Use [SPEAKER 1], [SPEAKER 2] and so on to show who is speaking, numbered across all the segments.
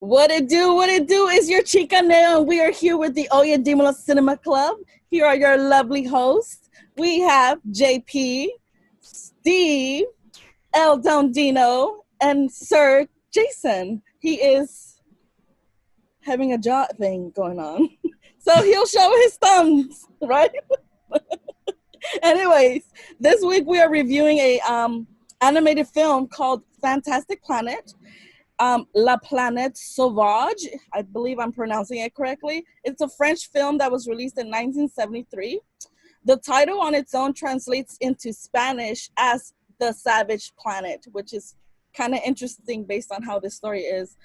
[SPEAKER 1] What it do? What it do? Is your chica now, and we are here with the Oya Dimala Cinema Club. Here are your lovely hosts. We have JP, Steve, El Dondino, and Sir Jason. He is having a jaw thing going on, so he'll show his thumbs, right? Anyways, this week we are reviewing a animated film called Fantastic Planet. La planète sauvage. I believe I'm pronouncing it correctly. It's a French film that was released in 1973. The title on its own translates into Spanish as The Savage Planet, which is kind of interesting based on how this story is.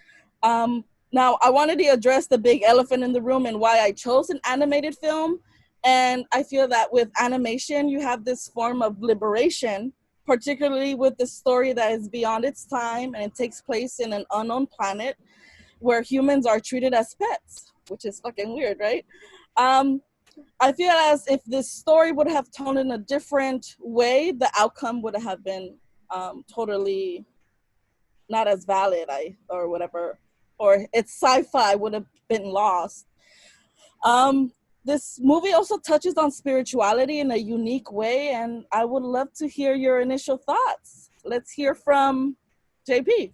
[SPEAKER 1] Now, I wanted to address the big elephant in the room and why I chose an animated film. And I feel that with animation, you have this form of liberation, particularly with the story that is beyond its time and it takes place in an unknown planet where humans are treated as pets, which is fucking weird, right? I feel as if this story would have told in a different way, the outcome would have been totally not as valid, or whatever, or its sci-fi would have been lost. This movie also touches on spirituality in a unique way, and I would love to hear your initial thoughts. Let's hear from JP.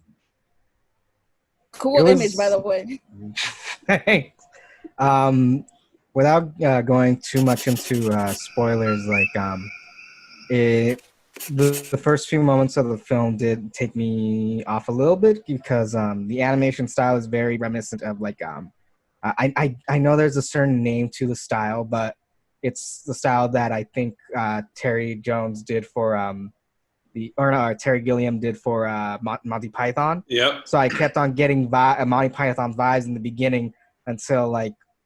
[SPEAKER 1] Cool image, by the way.
[SPEAKER 2] Thanks. Without going too much into spoilers, the first few moments of the film did take me off a little bit because the animation style is very reminiscent of I know there's a certain name to the style, but it's the style that I think Terry Jones did for Terry Gilliam did for Monty Python.
[SPEAKER 3] Yep.
[SPEAKER 2] So I kept on getting Monty Python vibes in the beginning until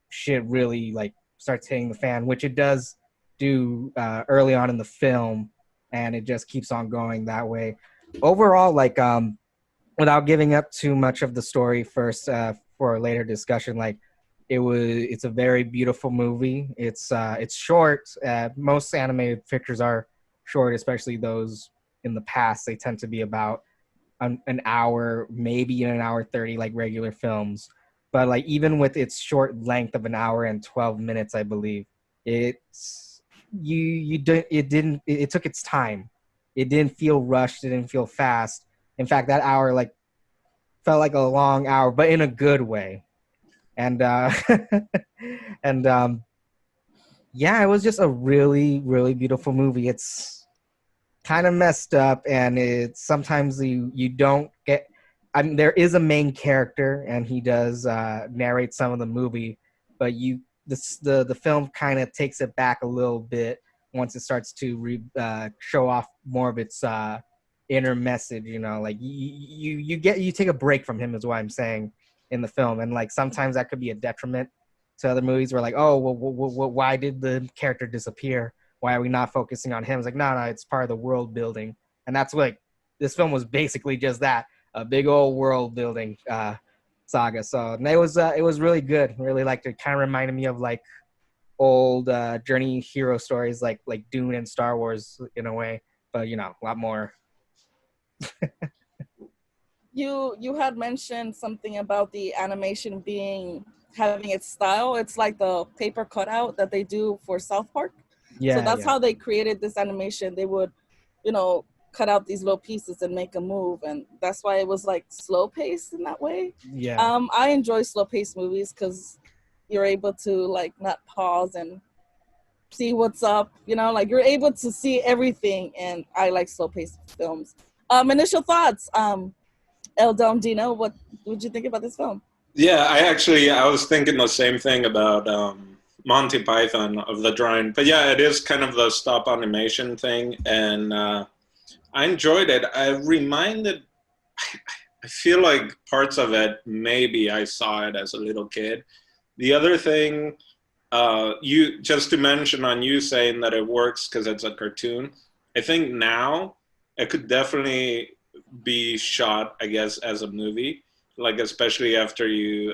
[SPEAKER 2] shit really starts hitting the fan, which it does do early on in the film, and it just keeps on going that way. Overall, without giving up too much of the story first for a later discussion, it's a very beautiful movie. It's short. Most animated pictures are short, especially those in the past. They tend to be about an hour, maybe an hour 30, like regular films. But even with its short length of an hour and 12 minutes, I believe it took its time. It didn't feel rushed. It didn't feel fast. In fact, that hour felt like a long hour, but in a good way. And yeah, it was just a really, really beautiful movie. It's kind of messed up, and it's sometimes you don't get. I mean, there is a main character, and he does narrate some of the movie, but the film kind of takes it back a little bit once it starts to show off more of its inner message. You take a break from him, is what I'm saying, in the film, and sometimes that could be a detriment to other movies where why did the character disappear? Why are we not focusing on him? It's no, it's part of the world building, and that's this film was basically just that, a big old world building saga. So and it was really good. I really liked it. Kind of reminded me of old journey hero stories like Dune and Star Wars in a way, but a lot more.
[SPEAKER 1] You had mentioned something about the animation having its style. It's like the paper cutout that they do for South Park.
[SPEAKER 2] Yeah,
[SPEAKER 1] so that's how they created this animation. They would, cut out these little pieces and make a move, and that's why it was slow paced in that way.
[SPEAKER 2] Yeah.
[SPEAKER 1] I enjoy slow paced movies because you're able to not pause and see what's up. You're able to see everything, and I like slow paced films. Initial thoughts. El Dino, what would you think about this film?
[SPEAKER 3] Yeah, I was thinking the same thing about Monty Python of the drawing. But yeah, it is kind of the stop animation thing, and I enjoyed it. I feel like parts of it, maybe I saw it as a little kid. The other thing, just to mention on you saying that it works because it's a cartoon, I think now it could definitely be shot, I guess, as a movie, especially after you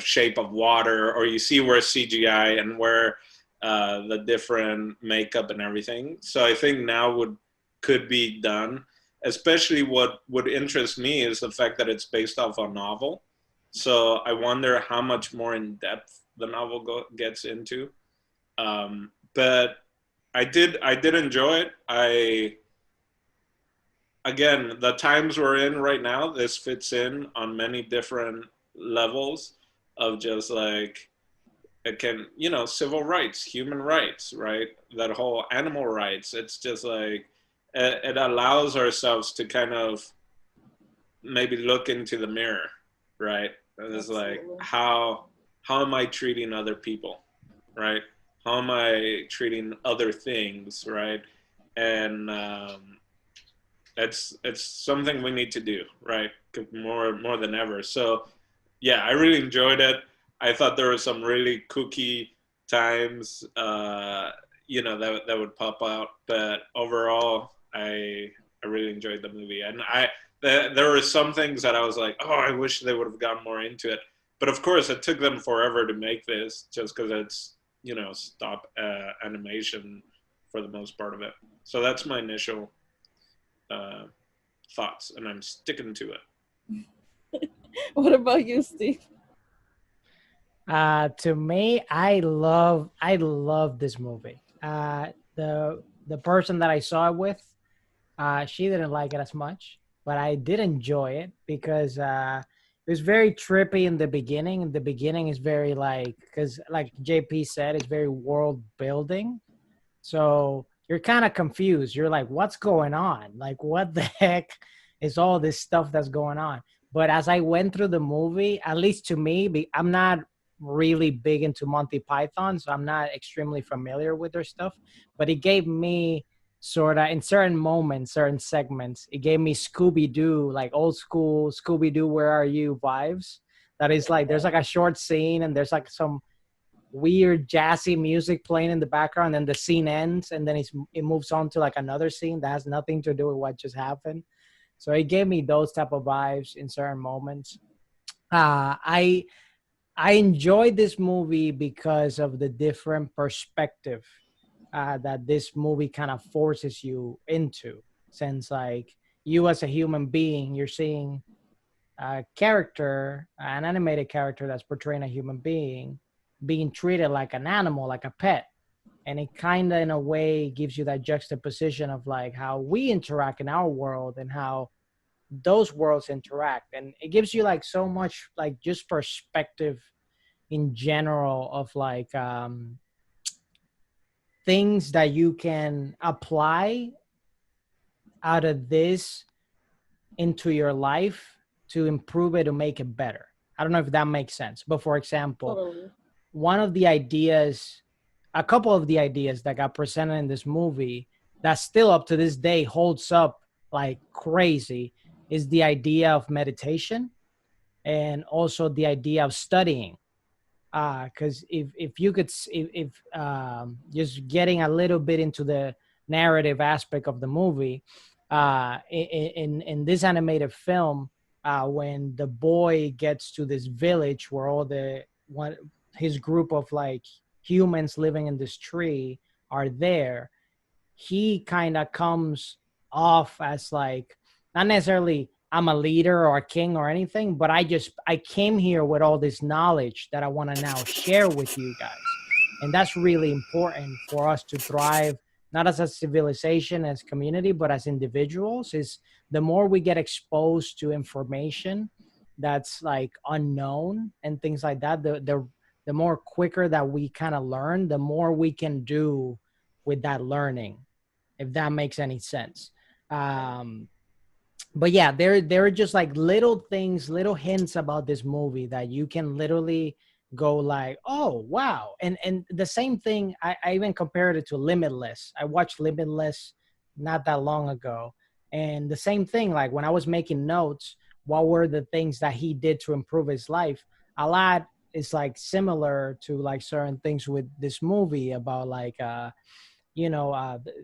[SPEAKER 3] Shape of Water, or you see where CGI and where the different makeup and everything. So I think now could be done. especially what would interest me is the fact that it's based off a novel. So I wonder how much more in depth the novel gets into. But I did enjoy it. Again, the times we're in right now, this fits in on many different levels of just like, it can, civil rights, human rights, right? That whole animal rights. It's just like, it allows ourselves to kind of maybe look into the mirror, right? And it's like, how am I treating other people, right? How am I treating other things, right? And it's something we need to do, right? More than ever. So yeah, I really enjoyed it. I thought there were some really kooky times, that would pop out. But overall, I really enjoyed the movie, and there were some things that I was like, oh, I wish they would have gotten more into it. But of course, it took them forever to make this, just because it's stop animation for the most part of it. So that's my initial thoughts, and I'm sticking to it.
[SPEAKER 1] What about you, Steve?
[SPEAKER 4] To me, I love this movie. The person that I saw it with, she didn't like it as much, but I did enjoy it because it was very trippy in the beginning. And the beginning is very because like JP said, it's very world building. So you're kind of confused. You're like, what's going on? Like, what the heck is all this stuff that's going on? But as I went through the movie, at least to me, I'm not really big into Monty Python, so I'm not extremely familiar with their stuff. But it gave me sort of, in certain moments, certain segments, it gave me Scooby-Doo, like old school Scooby-Doo, Where Are You vibes. That is like, there's like a short scene and there's like some weird jazzy music playing in the background, and the scene ends, and then it moves on to like another scene that has nothing to do with what just happened. So it gave me those type of vibes in certain moments. I enjoyed this movie because of the different perspective that this movie kind of forces you into. Since like you as a human being, you're seeing a character, an animated character that's portraying a human being being treated like an animal, like a pet. And it kind of in a way gives you that juxtaposition of like how we interact in our world and how those worlds interact. And it gives you like so much like just perspective in general of like things that you can apply out of this into your life to improve it, to make it better. I don't know if that makes sense, but for example,
[SPEAKER 1] Totally.
[SPEAKER 4] one of the ideas, a couple of the ideas that got presented in this movie that still up to this day holds up like crazy is the idea of meditation and also the idea of studying. Because if you could, just getting a little bit into the narrative aspect of the movie, in this animated film, when the boy gets to this village where all his group of like humans living in this tree are there, he kind of comes off as like, not necessarily I'm a leader or a king or anything, but I came here with all this knowledge that I want to now share with you guys. And that's really important for us to thrive, not as a civilization, as community, but as individuals. Is the more we get exposed to information that's like unknown and things like that, the more quicker that we kind of learn, the more we can do with that learning, if that makes any sense. But yeah, there are just like little things, little hints about this movie that you can literally go like, oh, wow. And the same thing, I even compared it to Limitless. I watched Limitless not that long ago. And the same thing, like when I was making notes, what were the things that he did to improve his life? A lot is like similar to like certain things with this movie about like,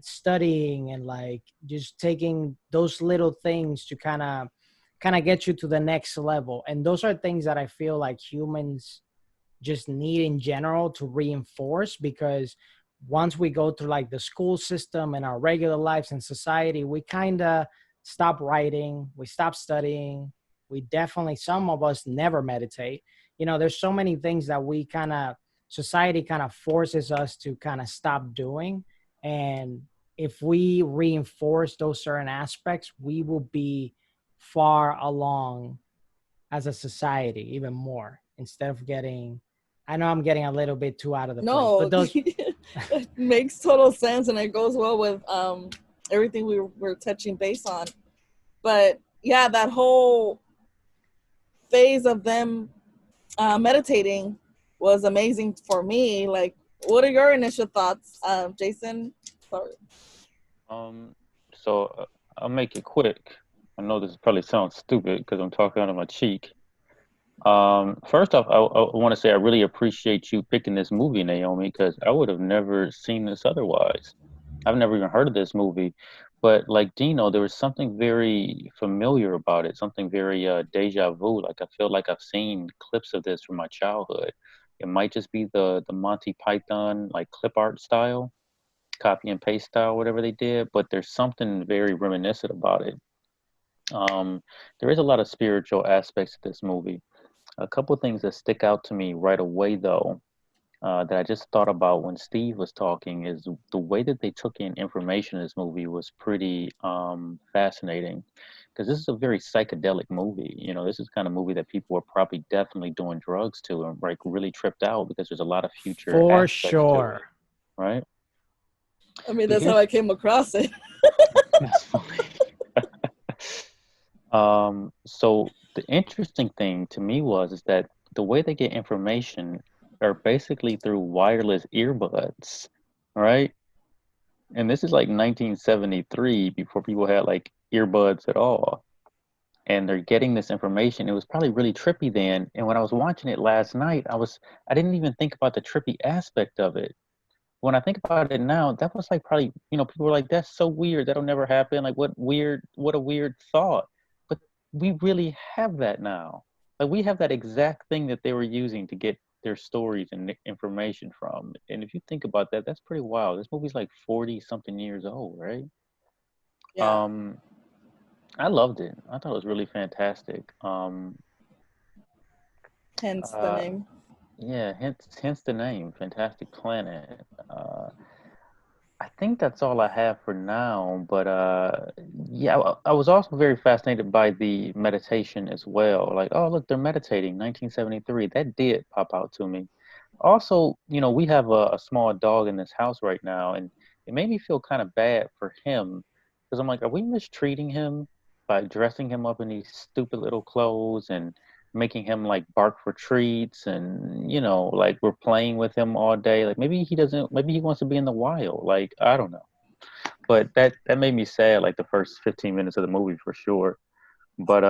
[SPEAKER 4] studying and like just taking those little things to kind of get you to the next level. And those are things that I feel like humans just need in general to reinforce, because once we go through like the school system and our regular lives in society, we kind of stop writing, we stop studying. We definitely, some of us never meditate. You know, there's so many things that we kind of, society kind of forces us to kind of stop doing. And if we reinforce those certain aspects, we will be far along as a society even more, instead of getting, I know I'm getting a little bit too out of the place,
[SPEAKER 1] No,
[SPEAKER 4] but those
[SPEAKER 1] it makes total sense, and it goes well with everything we were touching base on. But yeah, that whole phase of them meditating was amazing for me. Like, what are your initial thoughts, Jason? Sorry.
[SPEAKER 5] Um, so I'll make it quick. I know this probably sounds stupid because I'm talking out of my cheek. First off, I want to say I really appreciate you picking this movie, Naomi, because I would have never seen this otherwise. I've never even heard of this movie, but like Dino, there was something very familiar about it, something very deja vu. Like I feel like I've seen clips of this from my childhood. It might just be the Monty Python like clip art style, copy and paste style, whatever they did, but there's something very reminiscent about it. Um, there is a lot of spiritual aspects to this movie. A couple of things that stick out to me right away, though, that I just thought about when Steve was talking is the way that they took in information in this movie was pretty fascinating, because this is a very psychedelic movie. You know, this is the kind of movie that people are probably definitely doing drugs to and like really tripped out because there's a lot of future
[SPEAKER 4] for
[SPEAKER 5] aspects to it,
[SPEAKER 4] sure.
[SPEAKER 5] right?
[SPEAKER 1] I mean,
[SPEAKER 5] But
[SPEAKER 1] that's how I came across it.
[SPEAKER 5] that's funny. So the interesting thing to me was is that the way they get information are basically through wireless earbuds, right? And this is like 1973 before people had like earbuds at all. And they're getting this information. It was probably really trippy then. And when I was watching it last night, I didn't even think about the trippy aspect of it. When I think about it now, that was like probably, people were like, that's so weird. That'll never happen. Like what a weird thought. But we really have that now. Like we have that exact thing that they were using to get their stories and information from. And if you think about that, that's pretty wild. This movie's like 40 something years old, right?
[SPEAKER 1] Yeah,
[SPEAKER 5] Um, I loved it. I thought it was really fantastic.
[SPEAKER 1] hence the
[SPEAKER 5] Uh,
[SPEAKER 1] name.
[SPEAKER 5] yeah, hence the name, Fantastic Planet. I think that's all I have for now, but yeah, I was also very fascinated by the meditation as well. Like, oh, look, they're meditating, 1973. That did pop out to me. Also, we have a small dog in this house right now, and it made me feel kind of bad for him because I'm like, are we mistreating him by dressing him up in these stupid little clothes and making him like bark for treats and like we're playing with him all day? Like maybe he wants to be in the wild. Like I don't know, but that made me sad like the first 15 minutes of the movie for sure. But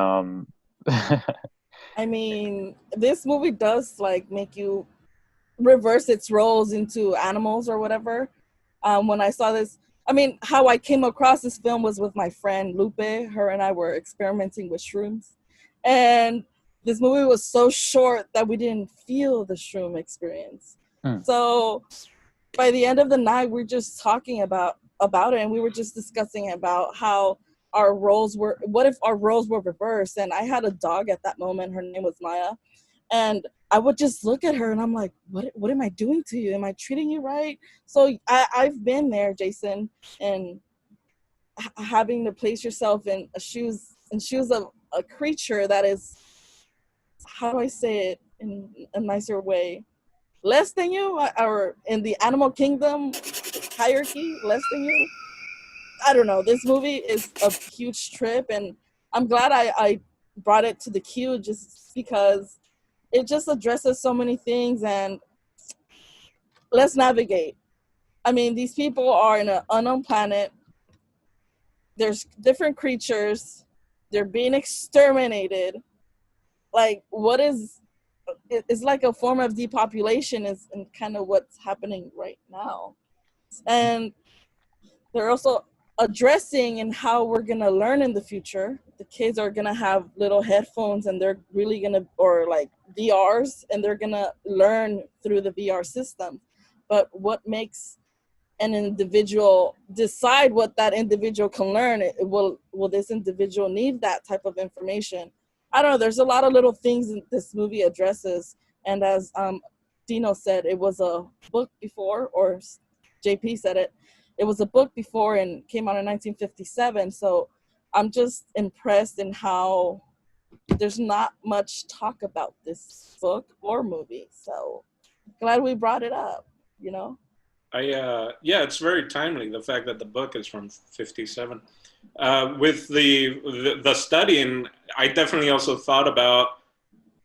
[SPEAKER 1] I mean, this movie does like make you reverse its roles into animals or whatever. When I saw this, I mean, how I came across this film was with my friend Lupe. Her and I were experimenting with shrooms, and this movie was so short that we didn't feel the shroom experience.
[SPEAKER 5] hmm,
[SPEAKER 1] So by the end of the night, we're just talking about it, and we were just discussing about how our roles were. What if our roles were reversed? And I had a dog at that moment. Her name was Maya, and I would just look at her and I'm like, what am I doing to you? Am I treating you right? So I've been there, Jason, and having to place yourself in shoes of a creature that is, how do I say it in a nicer way, less than you, or in the animal kingdom hierarchy, less than you. I don't know. This movie is a huge trip, and I'm glad I brought it to the queue just because it just addresses so many things. And let's navigate. I mean, these people are in an unknown planet. There's different creatures. They're being exterminated. Like, what is? It's like a form of depopulation is kind of what's happening right now. And they're also addressing and how we're gonna learn in the future. The kids are gonna have little headphones, and they're really gonna, or like VRs, and they're gonna learn through the VR system. But what makes an individual decide what that individual can learn, will this individual need that type of information? I don't know. There's a lot of little things that this movie addresses. And as Dino said, it was a book before, or JP said it. It was a book before and came out in 1957. So I'm just impressed in how there's not much talk about this book or movie. So glad we brought it up, you know?
[SPEAKER 3] Yeah, it's very timely, the fact that the book is from 57. With the studying, I definitely also thought about,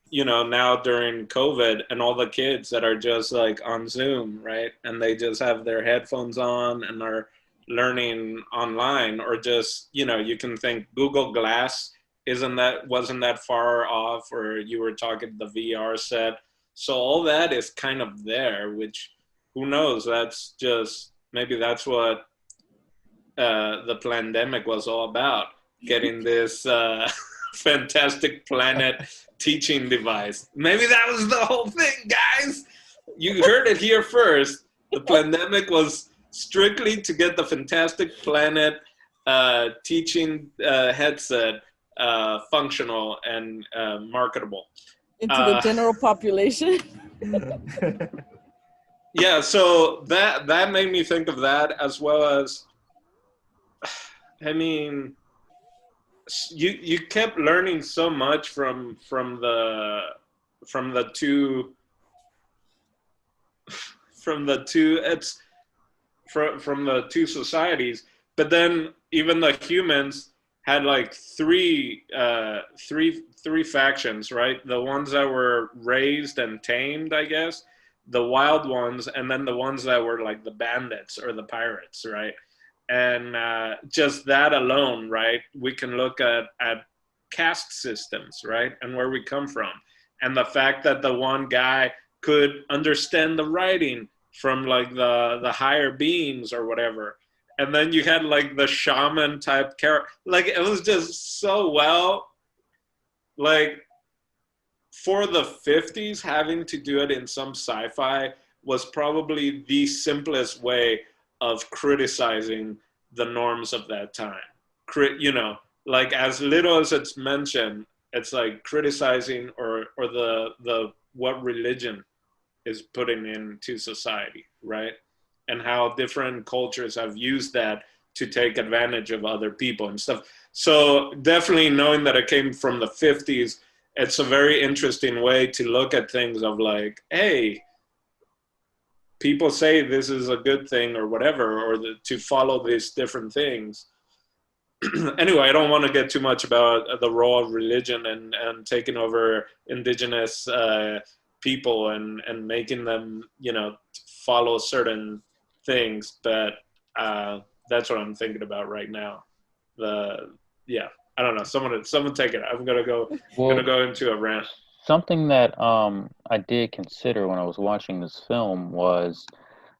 [SPEAKER 3] you know, now during COVID and all the kids that are just like on Zoom, right? And they just have their headphones on and are learning online, or just, you know, you can think Google Glass wasn't that far off, or you were talking the VR set. So all that is kind of there, which who knows, that's just, maybe that's what the pandemic was all about, getting this fantastic planet teaching device. Maybe that was the whole thing, guys. You heard it here first. The pandemic was strictly to get the fantastic planet teaching headset functional and marketable.
[SPEAKER 1] Into the general population.
[SPEAKER 3] Yeah, so that made me think of that, as well as, I mean, you kept learning so much from the two societies, but then even the humans had like three factions, right? The ones that were raised and tamed, I guess, the wild ones, and then the ones that were like the bandits or the pirates, right? And just that alone, right? We can look at caste systems, right? And where we come from. And the fact that the one guy could understand the writing from like the higher beings or whatever. And then you had like the shaman type character. Like, it was just so well, like, for the 50s, having to do it in some sci-fi was probably the simplest way of criticizing the norms of that time. You know, like, as little as it's mentioned, it's like criticizing or the what religion is putting into society, right? And how different cultures have used that to take advantage of other people and stuff. So definitely knowing that it came from the 50s, it's a very interesting way to look at things of like, hey, people say this is a good thing or whatever, or to follow these different things. Anyway, I don't want to get too much about the role of religion and taking over indigenous people and making them, you know, follow certain things. But that's what I'm thinking about right now. I don't know. Someone take it. I'm gonna go into a rant.
[SPEAKER 5] Something that I did consider when I was watching this film was,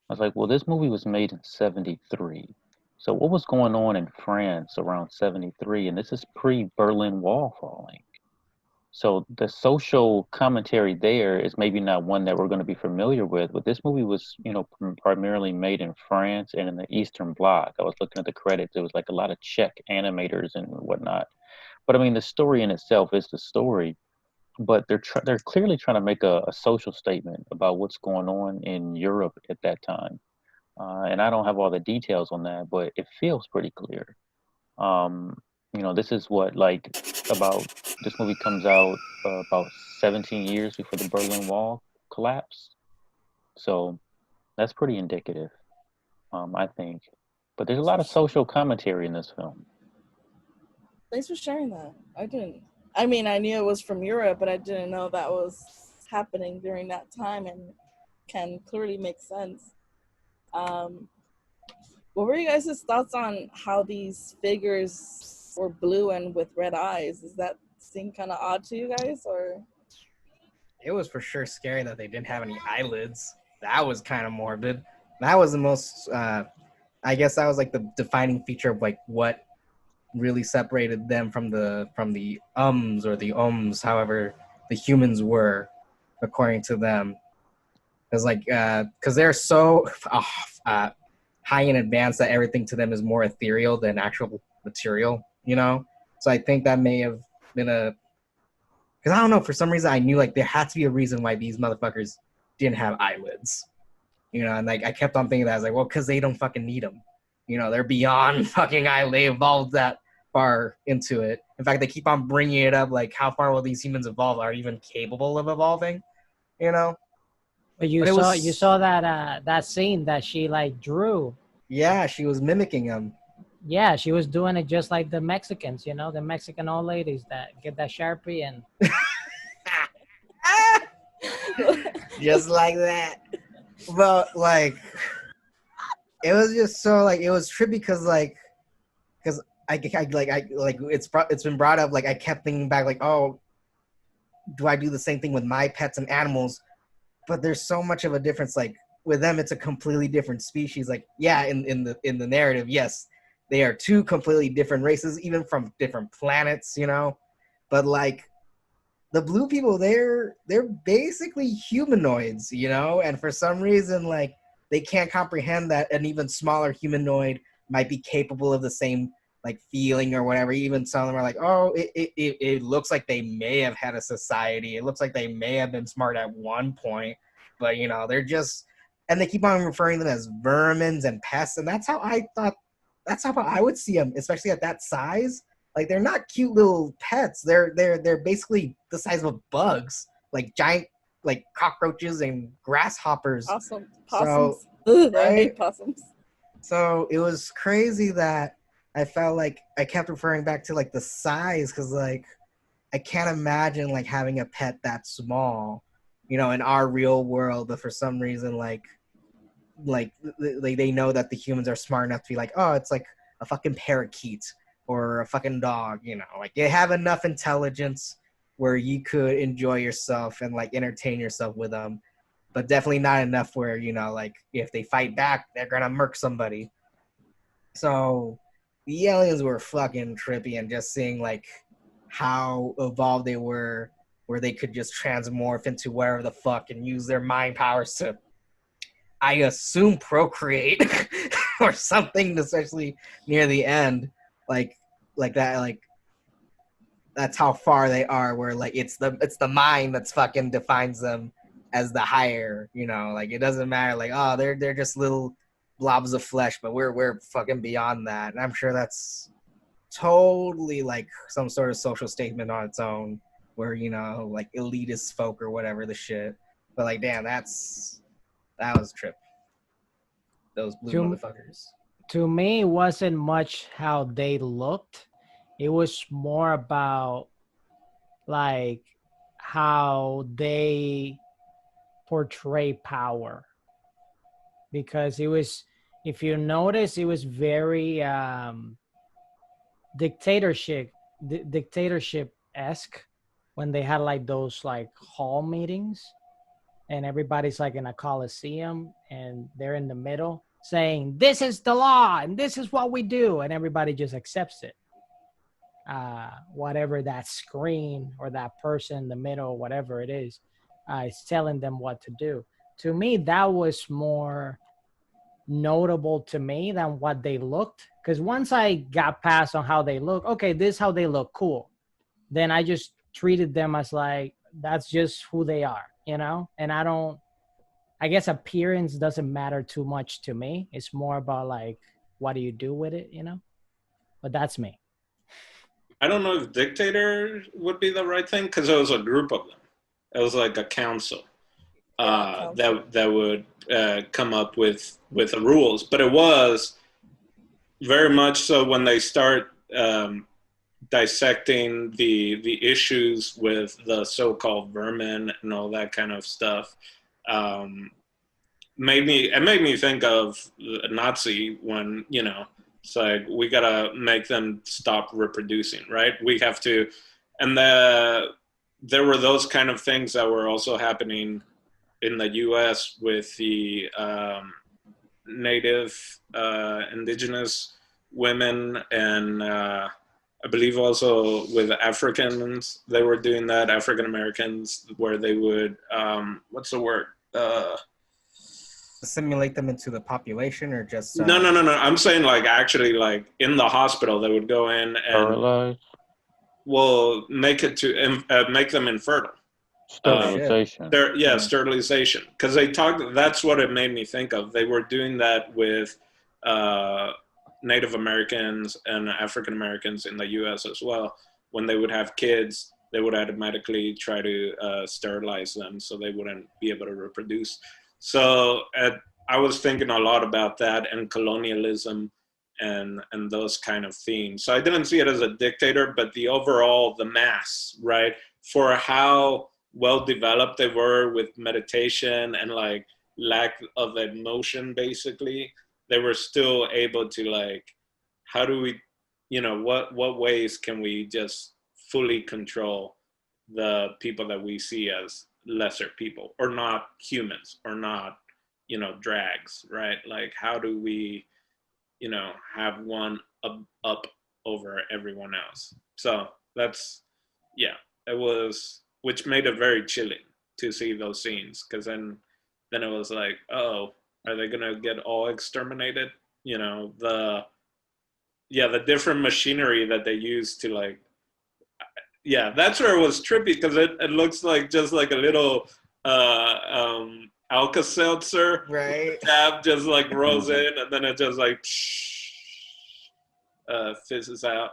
[SPEAKER 5] I was like, well, this movie was made in '73. So what was going on in France around '73? And this is pre-Berlin Wall falling. So the social commentary there is maybe not one that we're going to be familiar with, but this movie was, you know, primarily made in France and in the Eastern Bloc. I was looking at the credits. There was like a lot of Czech animators and whatnot. But I mean, the story in itself is the story, but they're clearly trying to make a social statement about what's going on in Europe at that time. And I don't have all the details on that, but it feels pretty clear. You know, this is what, like, this movie comes out about 17 years before the Berlin Wall collapsed. So that's pretty indicative, I think. But there's a lot of social commentary in this film.
[SPEAKER 1] Thanks for sharing that. I mean, I knew it was from Europe, but I didn't know that was happening during that time, and can clearly make sense. What were you guys' thoughts on how these figures were blue and with red eyes? Does that seem kind of odd to you guys, or?
[SPEAKER 2] It was for sure scary that they didn't have any eyelids. That was kind of morbid. That was the most, I guess that was like the defining feature of like what really separated them from the ums or the ohms, however the humans were, according to them. Because like, because they're so, high in advance that everything to them is more ethereal than actual material, you know? So I think that may have been because I don't know, for some reason I knew like there had to be a reason why these motherfuckers didn't have eyelids, you know? And like I kept on thinking that, I was like, well, because they don't fucking need them. You know, they're beyond fucking eyelid. They evolved that far into it. In fact, they keep on bringing it up, like how far will these humans evolve? Are even capable of evolving? You know?
[SPEAKER 4] But you saw that that scene that she like drew.
[SPEAKER 2] Yeah, she was mimicking him.
[SPEAKER 4] Yeah, she was doing it just like the Mexicans, you know, the Mexican old ladies that get that Sharpie and
[SPEAKER 2] Just like that. But like, it was just so like, it was trippy because I it's been brought up, like I kept thinking back like, oh, do I do the same thing with my pets and animals? But there's so much of a difference. Like with them, it's a completely different species. Like, yeah, in the narrative, yes, they are two completely different races, even from different planets, you know. But like the blue people, they're basically humanoids, you know. And for some reason, like they can't comprehend that an even smaller humanoid might be capable of the same like feeling or whatever. Even some of them are like, oh, it looks like they may have had a society. It looks like they may have been smart at one point, but you know, they're just, and they keep on referring them as vermins and pests. And that's how I would see them, especially at that size. Like they're not cute little pets. They're basically the size of bugs, like giant, like cockroaches and grasshoppers.
[SPEAKER 1] Awesome.
[SPEAKER 2] So,
[SPEAKER 1] Possums. Ugh, I
[SPEAKER 2] right?
[SPEAKER 1] hate possums.
[SPEAKER 2] So it was crazy that I felt like I kept referring back to like the size, because like I can't imagine like having a pet that small, you know, in our real world. But for some reason, like they know that the humans are smart enough to be like, oh, it's like a fucking parakeet or a fucking dog, you know, like they have enough intelligence where you could enjoy yourself and like entertain yourself with them, but definitely not enough where, you know, like if they fight back, they're gonna murk somebody. So the aliens were fucking trippy, and just seeing like how evolved they were, where they could just transmorph into whatever the fuck and use their mind powers to, I assume, procreate or something, especially near the end. Like that, like that's how far they are, where like it's the mind that's fucking defines them as the higher, you know, like it doesn't matter, like, oh, they're just little blobs of flesh, but we're fucking beyond that. And I'm sure that's totally like some sort of social statement on its own, where, you know, like elitist folk or whatever the shit. But like, damn, that was a trip. Those blue motherfuckers.
[SPEAKER 4] To me, it wasn't much how they looked. It was more about like how they portray power, because it was, if you notice, it was very dictatorship-esque when they had like those like hall meetings and everybody's like in a coliseum and they're in the middle saying, this is the law and this is what we do, and everybody just accepts it. Whatever that screen or that person in the middle, whatever it is telling them what to do. To me, that was more notable to me than what they looked. Because once I got past on how they look, okay, this is how they look, cool. Then I just treated them as like, that's just who they are, you know? And I guess appearance doesn't matter too much to me. It's more about like, what do you do with it, you know? But that's me.
[SPEAKER 3] I don't know if dictator would be the right thing, because it was a group of them. It was like a council that would come up with the rules. But it was very much so when they start dissecting the issues with the so-called vermin and all that kind of stuff. Made me think of a Nazi, when, you know, it's like, we gotta make them stop reproducing, right? We have to, and there were those kind of things that were also happening in the U.S. with the native indigenous women, and I believe also with Africans, they were doing that, African Americans, where they would, what's the word?
[SPEAKER 2] assimilate them into the population, or just
[SPEAKER 3] No. I'm saying like actually like in the hospital they would go in and
[SPEAKER 5] Paralyzed.
[SPEAKER 3] will make it to make them infertile.
[SPEAKER 5] Sterilization.
[SPEAKER 3] Sterilization. Because they talked. That's what it made me think of. They were doing that with Native Americans and African Americans in the U.S. as well. When they would have kids, they would automatically try to sterilize them so they wouldn't be able to reproduce. So I was thinking a lot about that and colonialism and those kind of themes. So I didn't see it as a dictator, but the mass, right, for how well developed they were with meditation and like lack of emotion, basically, they were still able to like, how do we, what ways can we just fully control the people that we see as lesser people or not humans or not, Draags, right? Like, how do we, have one up over everyone else? So that's, it was, which made it very chilling to see those scenes, because then it was like, oh, are they gonna get all exterminated? The different machinery that they use to like, that's where it was trippy, because it looks like just like a little Alka-Seltzer,
[SPEAKER 2] right?
[SPEAKER 3] Tab just like rolls in and then it just like fizzes out.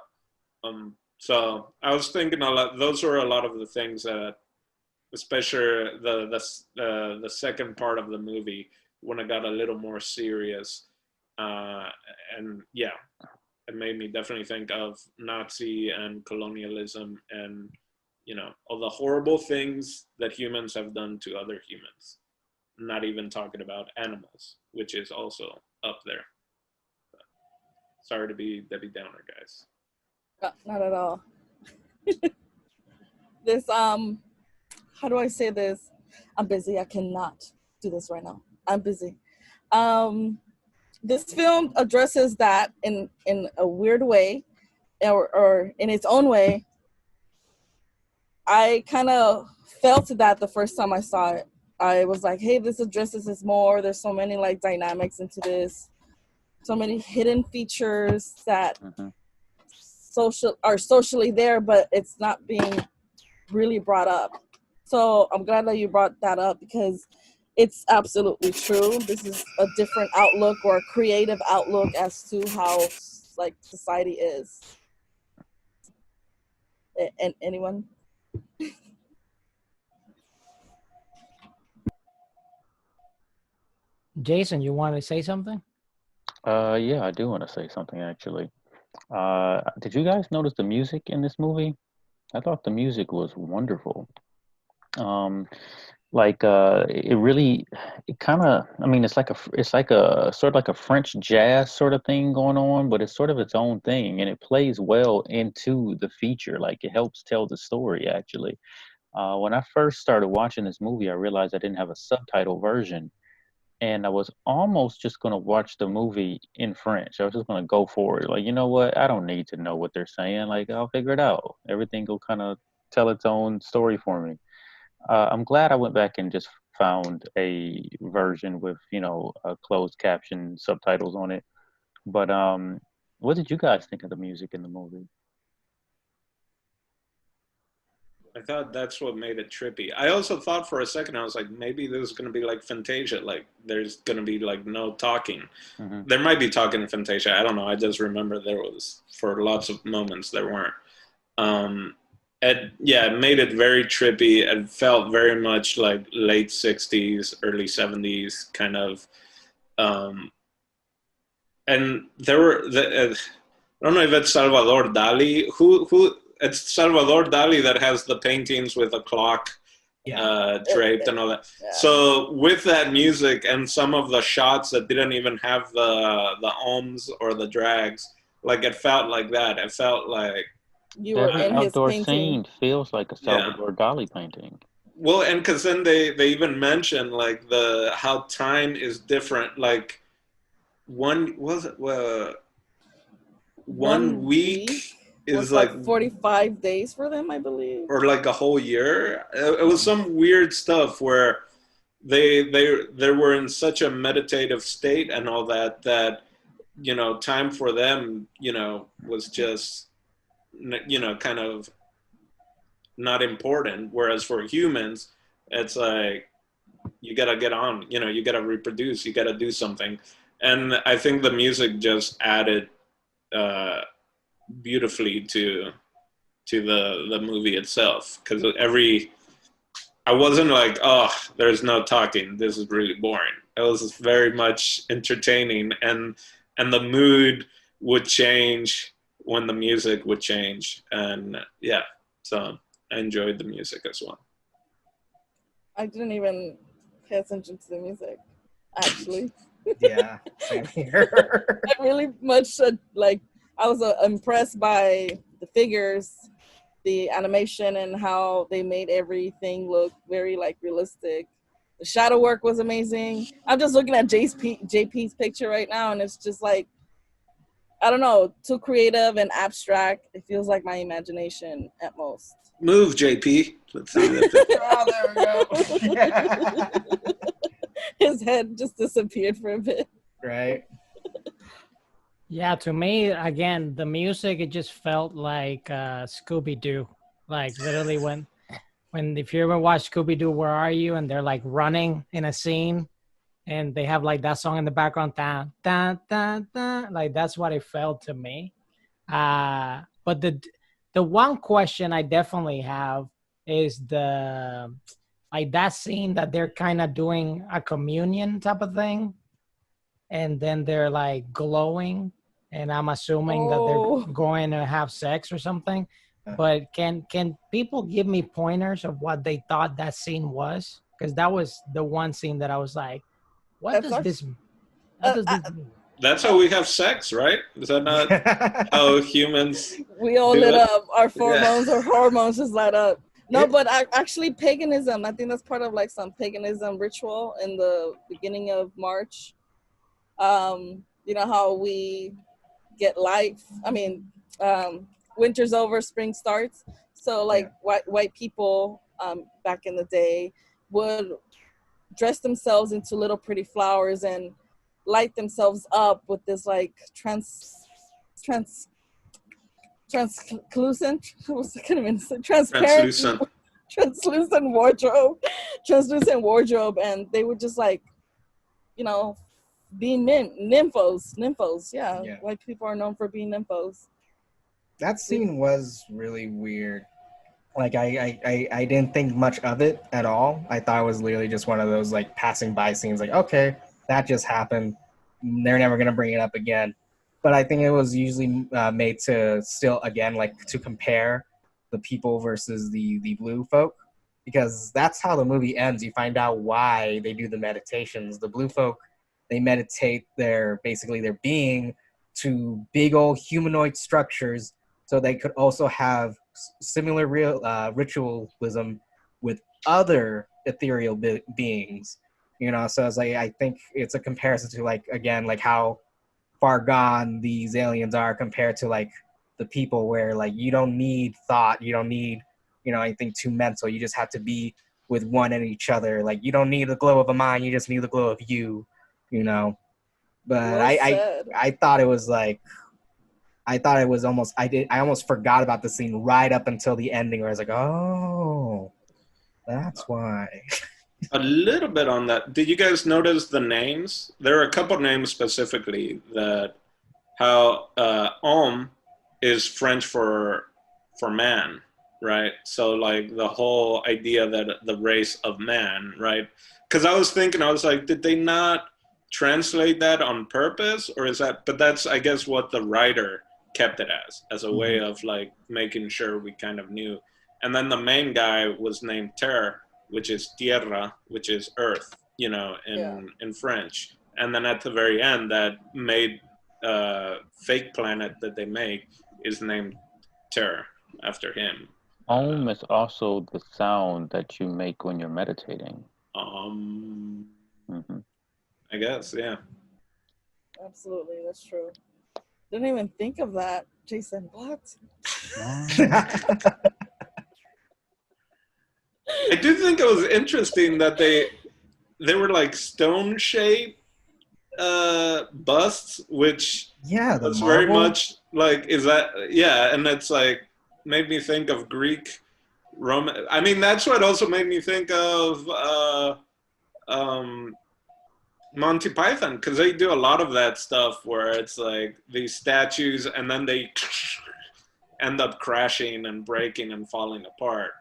[SPEAKER 3] So I was thinking a lot. Those were a lot of the things that, especially the second part of the movie, when it got a little more serious, and it made me definitely think of Nazi and colonialism and all the horrible things that humans have done to other humans. Not even talking about animals, which is also up there. But sorry to be Debbie Downer, guys.
[SPEAKER 1] Not at all. This how do I say this? I'm busy. I cannot do this right now. I'm busy. This film addresses that in a weird way, or in its own way. I kind of felt that the first time I saw it. I was like, hey, this addresses this more. There's so many like dynamics into this, so many hidden features that are socially there, but it's not being really brought up. So I'm glad that you brought that up, because it's absolutely true. This is a different outlook, or a creative outlook, as to how like society is. And anyone?
[SPEAKER 4] Jason, you want to say something?
[SPEAKER 5] Yeah, I do want to say something actually. Did you guys notice the music in this movie? I thought the music was wonderful. It really, it kind of, I mean, it's like a sort of like a French jazz sort of thing going on, but it's sort of its own thing, and it plays well into the feature. Like, it helps tell the story actually. When I first started watching this movie, I realized I didn't have a subtitle version, and I was almost just going to watch the movie in French. I was just going to go for it. Like, you know what? I don't need to know what they're saying. Like, I'll figure it out. Everything will kind of tell its own story for me. I'm glad I went back and just found a version with, closed caption subtitles on it. But what did you guys think of the music in the movie?
[SPEAKER 3] I thought that's what made it trippy. I also thought for a second, I was like, maybe this is going to be like Fantasia. Like, there's going to be like no talking.
[SPEAKER 5] Mm-hmm.
[SPEAKER 3] There might be talking in Fantasia. I don't know. I just remember there was, for lots of moments, there weren't. It made it very trippy. It felt very much like late 60s, early 70s kind of. And there were, I don't know if it's Salvador Dali. Who? It's Salvador Dali that has the paintings with a clock draped and all that. Yeah. So with that music and some of the shots that didn't even have the ohms or the drags, like, it felt like that. It felt like
[SPEAKER 1] you were in his
[SPEAKER 5] outdoor
[SPEAKER 1] painting.
[SPEAKER 5] Scene feels like a Salvador Dali painting.
[SPEAKER 3] Well, and because then they even mention like how time is different. Like one week is like
[SPEAKER 1] 45 days for them, I believe,
[SPEAKER 3] or like a whole year. It was some weird stuff where they were in such a meditative state and all that time for them was just kind of not important, whereas for humans it's like you gotta get on, you gotta reproduce, you gotta do something. And I think the music just added beautifully to the movie itself, because I wasn't like, oh, there's no talking, this is really boring. It was very much entertaining, and the mood would change when the music would change. And yeah, so I enjoyed the music as well.
[SPEAKER 1] I didn't even pay attention to the music, actually.
[SPEAKER 2] Yeah, same here.
[SPEAKER 1] I really much I was impressed by the figures, the animation, and how they made everything look very like realistic. The shadow work was amazing. I'm just looking at JP's picture right now, and it's just like, I don't know, too creative and abstract. It feels like my imagination at most.
[SPEAKER 3] Move, JP. Let's see that.
[SPEAKER 2] Oh, there we go.
[SPEAKER 1] His head just disappeared for a bit.
[SPEAKER 2] Right.
[SPEAKER 4] Yeah, to me, again, the music, it just felt like Scooby-Doo. Like literally when if you ever watch Scooby-Doo, Where Are You? And they're like running in a scene and they have like that song in the background, da, da, da, da. Like that's what it felt to me. But the one question I definitely have is like that scene that they're kind of doing a communion type of thing. And then they're like glowing, and I'm assuming that they're going to have sex or something. But can people give me pointers of what they thought that scene was? Because that was the one scene that I was like, what does this mean?
[SPEAKER 3] That's how we have sex, right? Is that not how humans
[SPEAKER 1] we all lit up, our pheromones or hormones just light up. No, but actually paganism, I think that's part of like some paganism ritual in the beginning of March. You know how we get life. I mean, winter's over, spring starts. So like white people back in the day would dress themselves into little pretty flowers and light themselves up with this like translucent, translucent wardrobe, and they would just like, being nymphos. Yeah. White people are known for being nymphos.
[SPEAKER 2] That scene was really weird. Like I didn't think much of it at all. I thought it was literally just one of those like passing by scenes, like, okay, that just happened, they're never gonna bring it up again. But I think it was usually made to still, again, like to compare the people versus the blue folk, because that's how the movie ends. You find out why they do the meditations. The blue folk, they meditate their being to big old humanoid structures, so they could also have similar ritualism with other ethereal beings. So it's like, I think it's a comparison to like, again, like how far gone these aliens are compared to like the people, where like you don't need thought, you don't need anything too mental, you just have to be with one and each other. Like you don't need the glow of a mind, you just need the glow of you. But well, I thought it was like, I almost forgot about the scene right up until the ending, where I was like, oh, that's why.
[SPEAKER 3] A little bit on that. Did you guys notice the names? There are a couple names specifically that how homme is French for man, right? So like the whole idea that the race of man, right? Because I was like, did they not translate that on purpose, or is that? But that's, I guess, what the writer kept it as a way of like making sure we kind of knew. And then the main guy was named Terre, which is tierra, which is earth, in French. And then at the very end, that made fake planet that they make is named Terre after him.
[SPEAKER 5] Om is also the sound that you make when you're meditating.
[SPEAKER 3] I guess, yeah.
[SPEAKER 1] Absolutely, that's true. Didn't even think of that. Jason, what?
[SPEAKER 3] I do think it was interesting that they were like stone shaped busts, which
[SPEAKER 2] Yeah, the
[SPEAKER 3] was very
[SPEAKER 2] marble.
[SPEAKER 3] much like, is that, yeah, and it's like made me think of Greek Roman. I mean, that's what also made me think of um, Monty Python, because they do a lot of that stuff where it's like these statues and then they end up crashing and breaking and falling apart.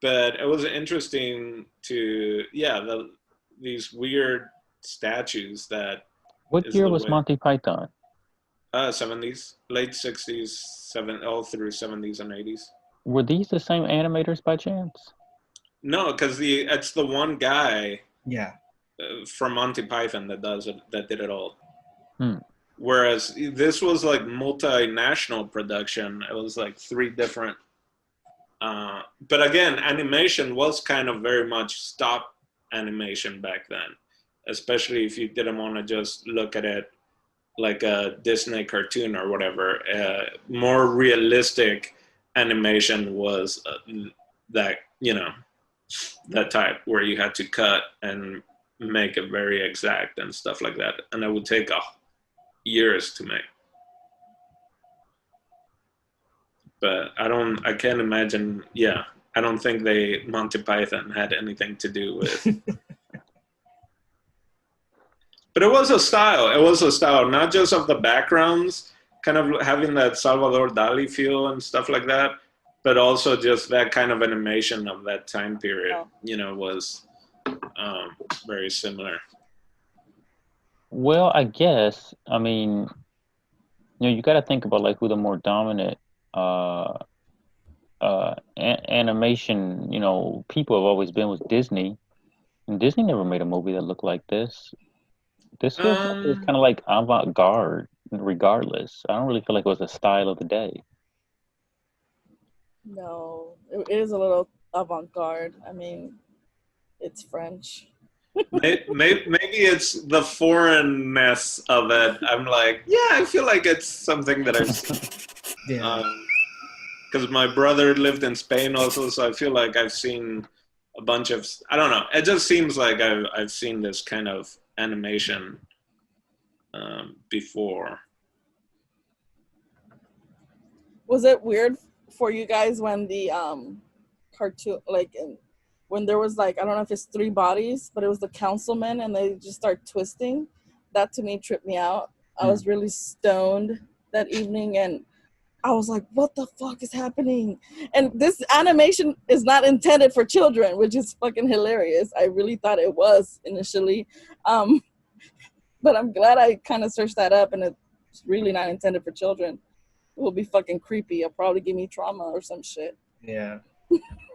[SPEAKER 3] But it was interesting to, yeah, these weird statues that
[SPEAKER 5] What
[SPEAKER 3] is
[SPEAKER 5] year
[SPEAKER 3] the
[SPEAKER 5] was
[SPEAKER 3] way.
[SPEAKER 5] Monty Python?
[SPEAKER 3] 70s, late 60s, all through 70s and 80s.
[SPEAKER 5] Were these the same animators by chance?
[SPEAKER 3] No, because it's the one guy
[SPEAKER 2] Yeah.
[SPEAKER 3] from Monty Python that does it, that did it all.
[SPEAKER 5] Hmm.
[SPEAKER 3] Whereas this was like multinational production. It was like 3 different. But again, animation was kind of very much stop animation back then, especially if you didn't want to just look at it like a Disney cartoon or whatever. More realistic animation was that, you know, that type where you had to cut and make it very exact and stuff like that, and it would take years to make. But I can't imagine. Yeah, I don't think Monty Python had anything to do with. But it was a style. It was a style, not just of the backgrounds, kind of having that Salvador Dali feel and stuff like that, but also just that kind of animation of that time period, you know, was very similar.
[SPEAKER 5] Well, I guess, I mean, you know, you got to think about like who the more dominant animation, you know, people have always been with Disney, and Disney never made a movie that looked like this. This feels like it was kind of like avant-garde, regardless. I don't really feel like it was a style of the day.
[SPEAKER 1] No, it is a little avant-garde. I mean, it's French.
[SPEAKER 3] Maybe it's the foreignness of it. I'm like, yeah, I feel like it's something that I've seen.
[SPEAKER 2] Yeah.
[SPEAKER 3] Because my brother lived in Spain also, so I feel like I've seen a bunch of, I don't know, it just seems like I've seen this kind of animation before.
[SPEAKER 1] Was it weird for you guys when the cartoon, like when there was like, I don't know if it's 3 bodies, but it was the councilmen and they just start twisting? That to me tripped me out. I was really stoned that evening and I was like, what the fuck is happening? And this animation is not intended for children, which is fucking hilarious. I really thought it was initially. But I'm glad I kind of searched that up and it's really not intended for children. It will be fucking creepy. It'll probably give me trauma or some shit.
[SPEAKER 2] Yeah.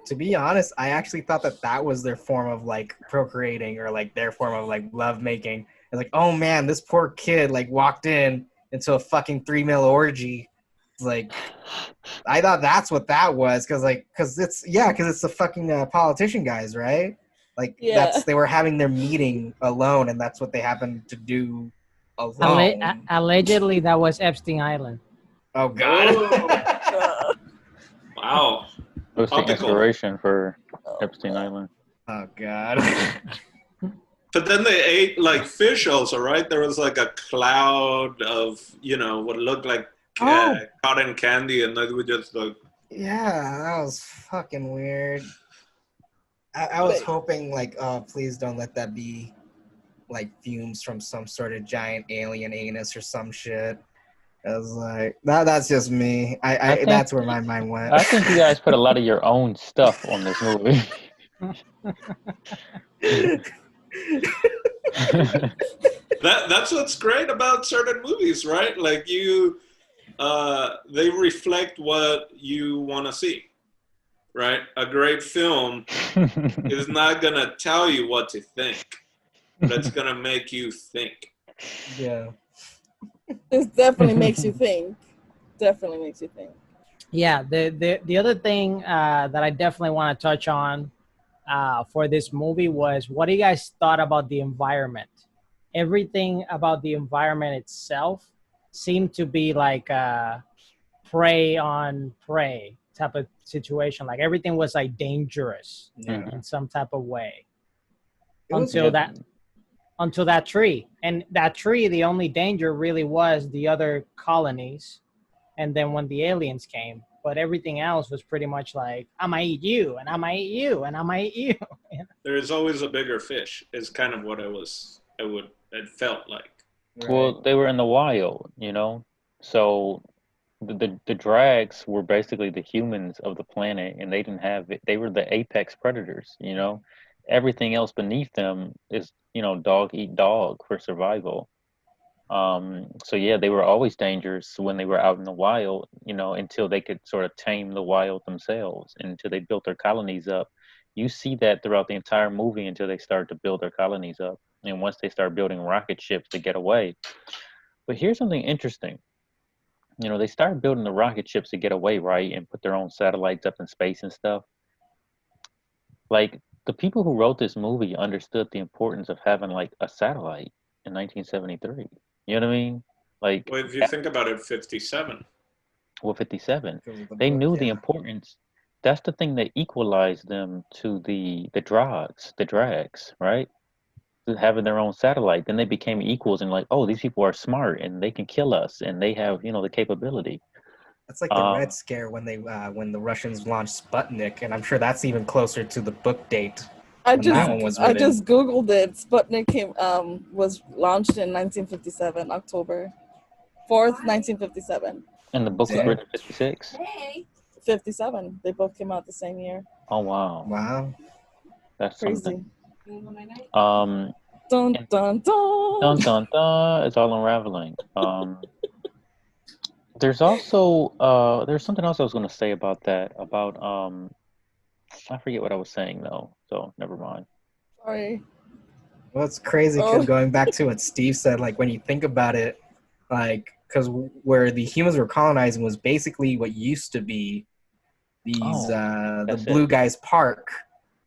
[SPEAKER 2] To be honest, I actually thought that was their form of like procreating or like their form of like love making. And like, oh man, this poor kid like walked into a fucking 3 mil orgy. It's like, I thought that's what that was because it's the fucking politician guys, right? Like they were having their meeting alone, and that's what they happened to do alone.
[SPEAKER 4] Allegedly, that was Epstein Island.
[SPEAKER 2] Oh God!
[SPEAKER 3] Oh. Wow.
[SPEAKER 5] It was the inspiration for Epstein Island.
[SPEAKER 2] Oh God.
[SPEAKER 3] But then they ate like fish also, right? There was like a cloud of, you know, what looked like cotton candy, and they would just like.
[SPEAKER 2] Yeah, that was fucking weird. I was hoping like, oh, please don't let that be like fumes from some sort of giant alien anus or some shit. I was like, that's just me. I think, that's where my mind went.
[SPEAKER 5] I think you guys put a lot of your own stuff on this movie.
[SPEAKER 3] That's what's great about certain movies, right? Like they reflect what you want to see, right? A great film is not gonna tell you what to think, but it's gonna make you think.
[SPEAKER 2] Yeah.
[SPEAKER 1] This definitely makes you think. Definitely makes you think.
[SPEAKER 4] Yeah, the other thing that I definitely want to touch on for this movie was, what do you guys thought about the environment? Everything about the environment itself seemed to be like a prey on prey type of situation. Like everything was like dangerous in some type of way. until that tree. And that tree, the only danger really was the other colonies. And then when the aliens came, but everything else was pretty much like, I'm gonna eat you, and I'm gonna eat you, and I'm gonna eat you.
[SPEAKER 3] There is always a bigger fish. Is kind of what it felt like.
[SPEAKER 2] Right.
[SPEAKER 5] Well, they were in the wild, you know. So the Draags were basically the humans of the planet, and they didn't have it. They were the apex predators, you know. Everything else beneath them is, you know, dog eat dog for survival. So yeah, they were always dangerous when they were out in the wild, you know, until they could sort of tame the wild themselves, and until they built their colonies up. You see that throughout the entire movie until they start to build their colonies up, and once they start building rocket ships to get away. But here's something interesting. You know, they started building the rocket ships to get away, right, and put their own satellites up in space and stuff. Like, the people who wrote this movie understood the importance of having like a satellite in 1973. You know what I mean? Like,
[SPEAKER 3] Well, if you think about it, 57.
[SPEAKER 5] well, 57,
[SPEAKER 2] Because of the
[SPEAKER 5] they
[SPEAKER 2] book,
[SPEAKER 5] knew the
[SPEAKER 2] yeah.
[SPEAKER 5] importance. That's the thing that equalized them to the Draags, right? Having their own satellite. Then they became equals and like, oh, these people are smart and they can kill us and they have, you know, the capability.
[SPEAKER 2] That's like the Red Scare when the Russians launched Sputnik, and I'm sure that's even closer to the book date.
[SPEAKER 1] I
[SPEAKER 2] when that one was
[SPEAKER 1] just I
[SPEAKER 2] written.
[SPEAKER 1] just googled it. Sputnik was launched in 1957, October 4th, 1957.
[SPEAKER 5] And the book was
[SPEAKER 2] Damn.
[SPEAKER 5] written in 56.
[SPEAKER 1] 57. They both came out the same year.
[SPEAKER 5] Oh wow,
[SPEAKER 2] Wow.
[SPEAKER 5] that's
[SPEAKER 1] Crazy.
[SPEAKER 5] something.
[SPEAKER 1] Dun dun dun.
[SPEAKER 5] Dun dun dun. It's all unraveling. There's also there's something else I was going to say about that. About I forget what I was saying though. So never mind.
[SPEAKER 1] Sorry.
[SPEAKER 2] Well, it's crazy because going back to what Steve said, like when you think about it, like because where the humans were colonizing was basically what used to be these the Blue Guys Park,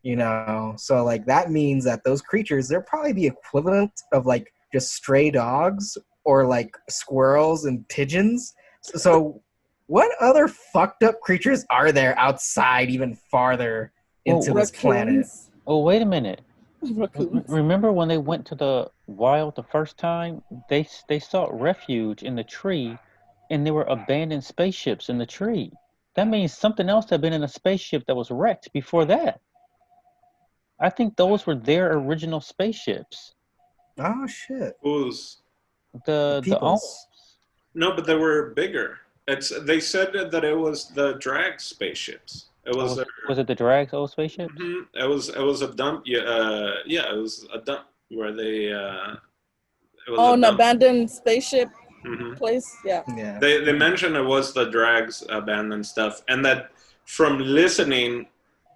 [SPEAKER 2] you know. So like that means that those creatures, they're probably the equivalent of like just stray dogs or like squirrels and pigeons. So what other fucked up creatures are there outside even farther into this planet?
[SPEAKER 5] Oh, wait a minute.
[SPEAKER 1] Raccoons.
[SPEAKER 5] Remember when they went to the wild the first time? They sought refuge in the tree, and there were abandoned spaceships in the tree. That means something else had been in a spaceship that was wrecked before that. I think those were their original spaceships.
[SPEAKER 2] Oh shit!
[SPEAKER 3] Who's
[SPEAKER 5] the
[SPEAKER 2] people's?
[SPEAKER 3] No, but they were bigger. They said that it was the Draag spaceships. It was.
[SPEAKER 5] Was it the Draag's old spaceship?
[SPEAKER 3] Mm-hmm. It was a dump. Yeah, it was a dump where they.
[SPEAKER 1] An abandoned spaceship
[SPEAKER 3] mm-hmm.
[SPEAKER 1] place. Yeah.
[SPEAKER 3] They mentioned it was the Draag's abandoned stuff, and that from listening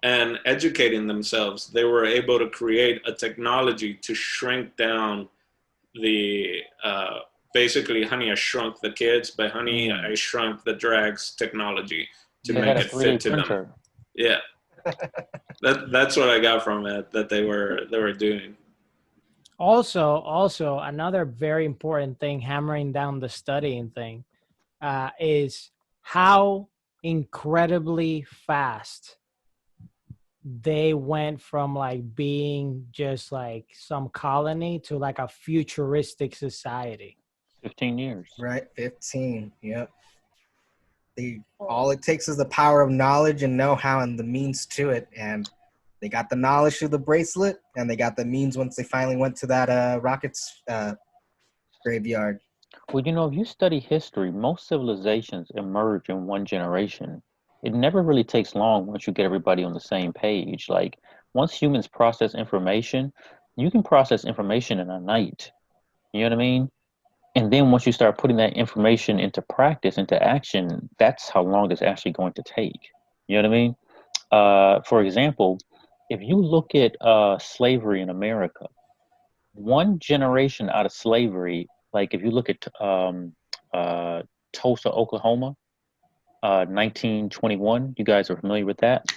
[SPEAKER 3] and educating themselves, they were able to create a technology to shrink down the. Basically, Honey, I Shrunk the Kids. By Honey, I Shrunk the Draag's technology to make it fit to them. Yeah, that's what I got from it. That they were doing.
[SPEAKER 4] Also, another very important thing, hammering down the studying thing, is how incredibly fast they went from like being just like some colony to like a futuristic society.
[SPEAKER 5] 15 years.
[SPEAKER 2] Right, 15. Yep. All it takes is the power of knowledge and know-how and the means to it. And they got the knowledge through the bracelet, and they got the means once they finally went to that rockets graveyard.
[SPEAKER 5] Well, you know, if you study history, most civilizations emerge in one generation. It never really takes long once you get everybody on the same page. Like, once humans process information, you can process information in a night. You know what I mean? And then once you start putting that information into practice, into action, that's how long it's actually going to take. You know what I mean? For example, if you look at slavery in America, one generation out of slavery, like if you look at Tulsa, Oklahoma, 1921, you guys are familiar with that?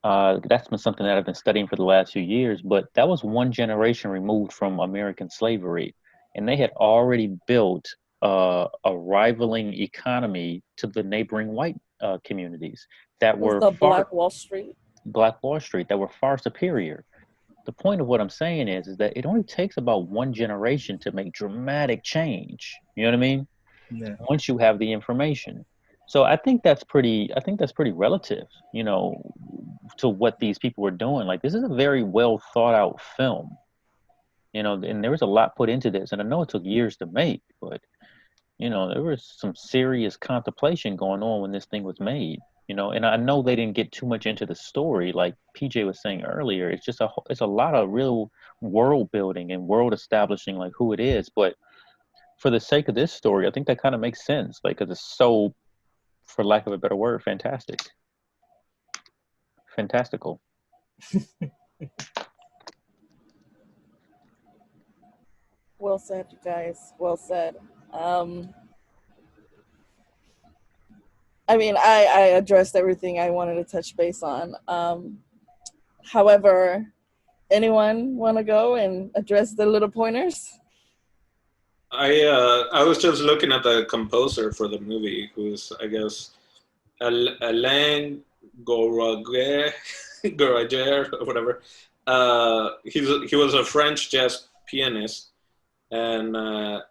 [SPEAKER 5] That's been something that I've been studying for the last few years, but that was one generation removed from American slavery. And they had already built a rivaling economy to the neighboring white communities that were
[SPEAKER 1] Black Wall Street.
[SPEAKER 5] Black Wall Street, that were far superior. the point of what I'm saying is that it only takes about one generation to make dramatic change. You know what I mean?
[SPEAKER 2] Yeah.
[SPEAKER 5] Once you have the information. So I think that's pretty relative, you know, to what these people were doing. Like, this is a very well thought out film, you know, and there was a lot put into this. And I know it took years to make, but you know, there was some serious contemplation going on when this thing was made, you know, and I know they didn't get too much into the story, like PJ was saying earlier. It's just it's a lot of real world building and world establishing, like who it is. But for the sake of this story, I think that kind of makes sense, like, because it's so, for lack of a better word, fantastical.
[SPEAKER 1] Well said, you guys. Well said. I mean, I addressed everything I wanted to touch base on. However, anyone want to go and address the little pointers?
[SPEAKER 3] I was just looking at the composer for the movie, who's, I guess, Alain Goraguer, or whatever. He was a French jazz pianist, and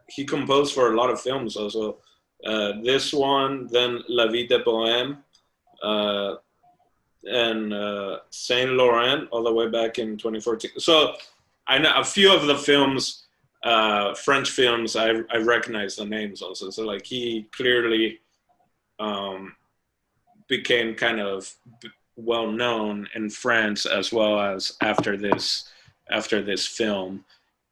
[SPEAKER 3] he composed for a lot of films also. This one, then La Vie de Bohème, and Saint Laurent, all the way back in 2014. So I know a few of the films, French films, I recognize the names also. So like, he clearly became kind of well known in France as well as after this film.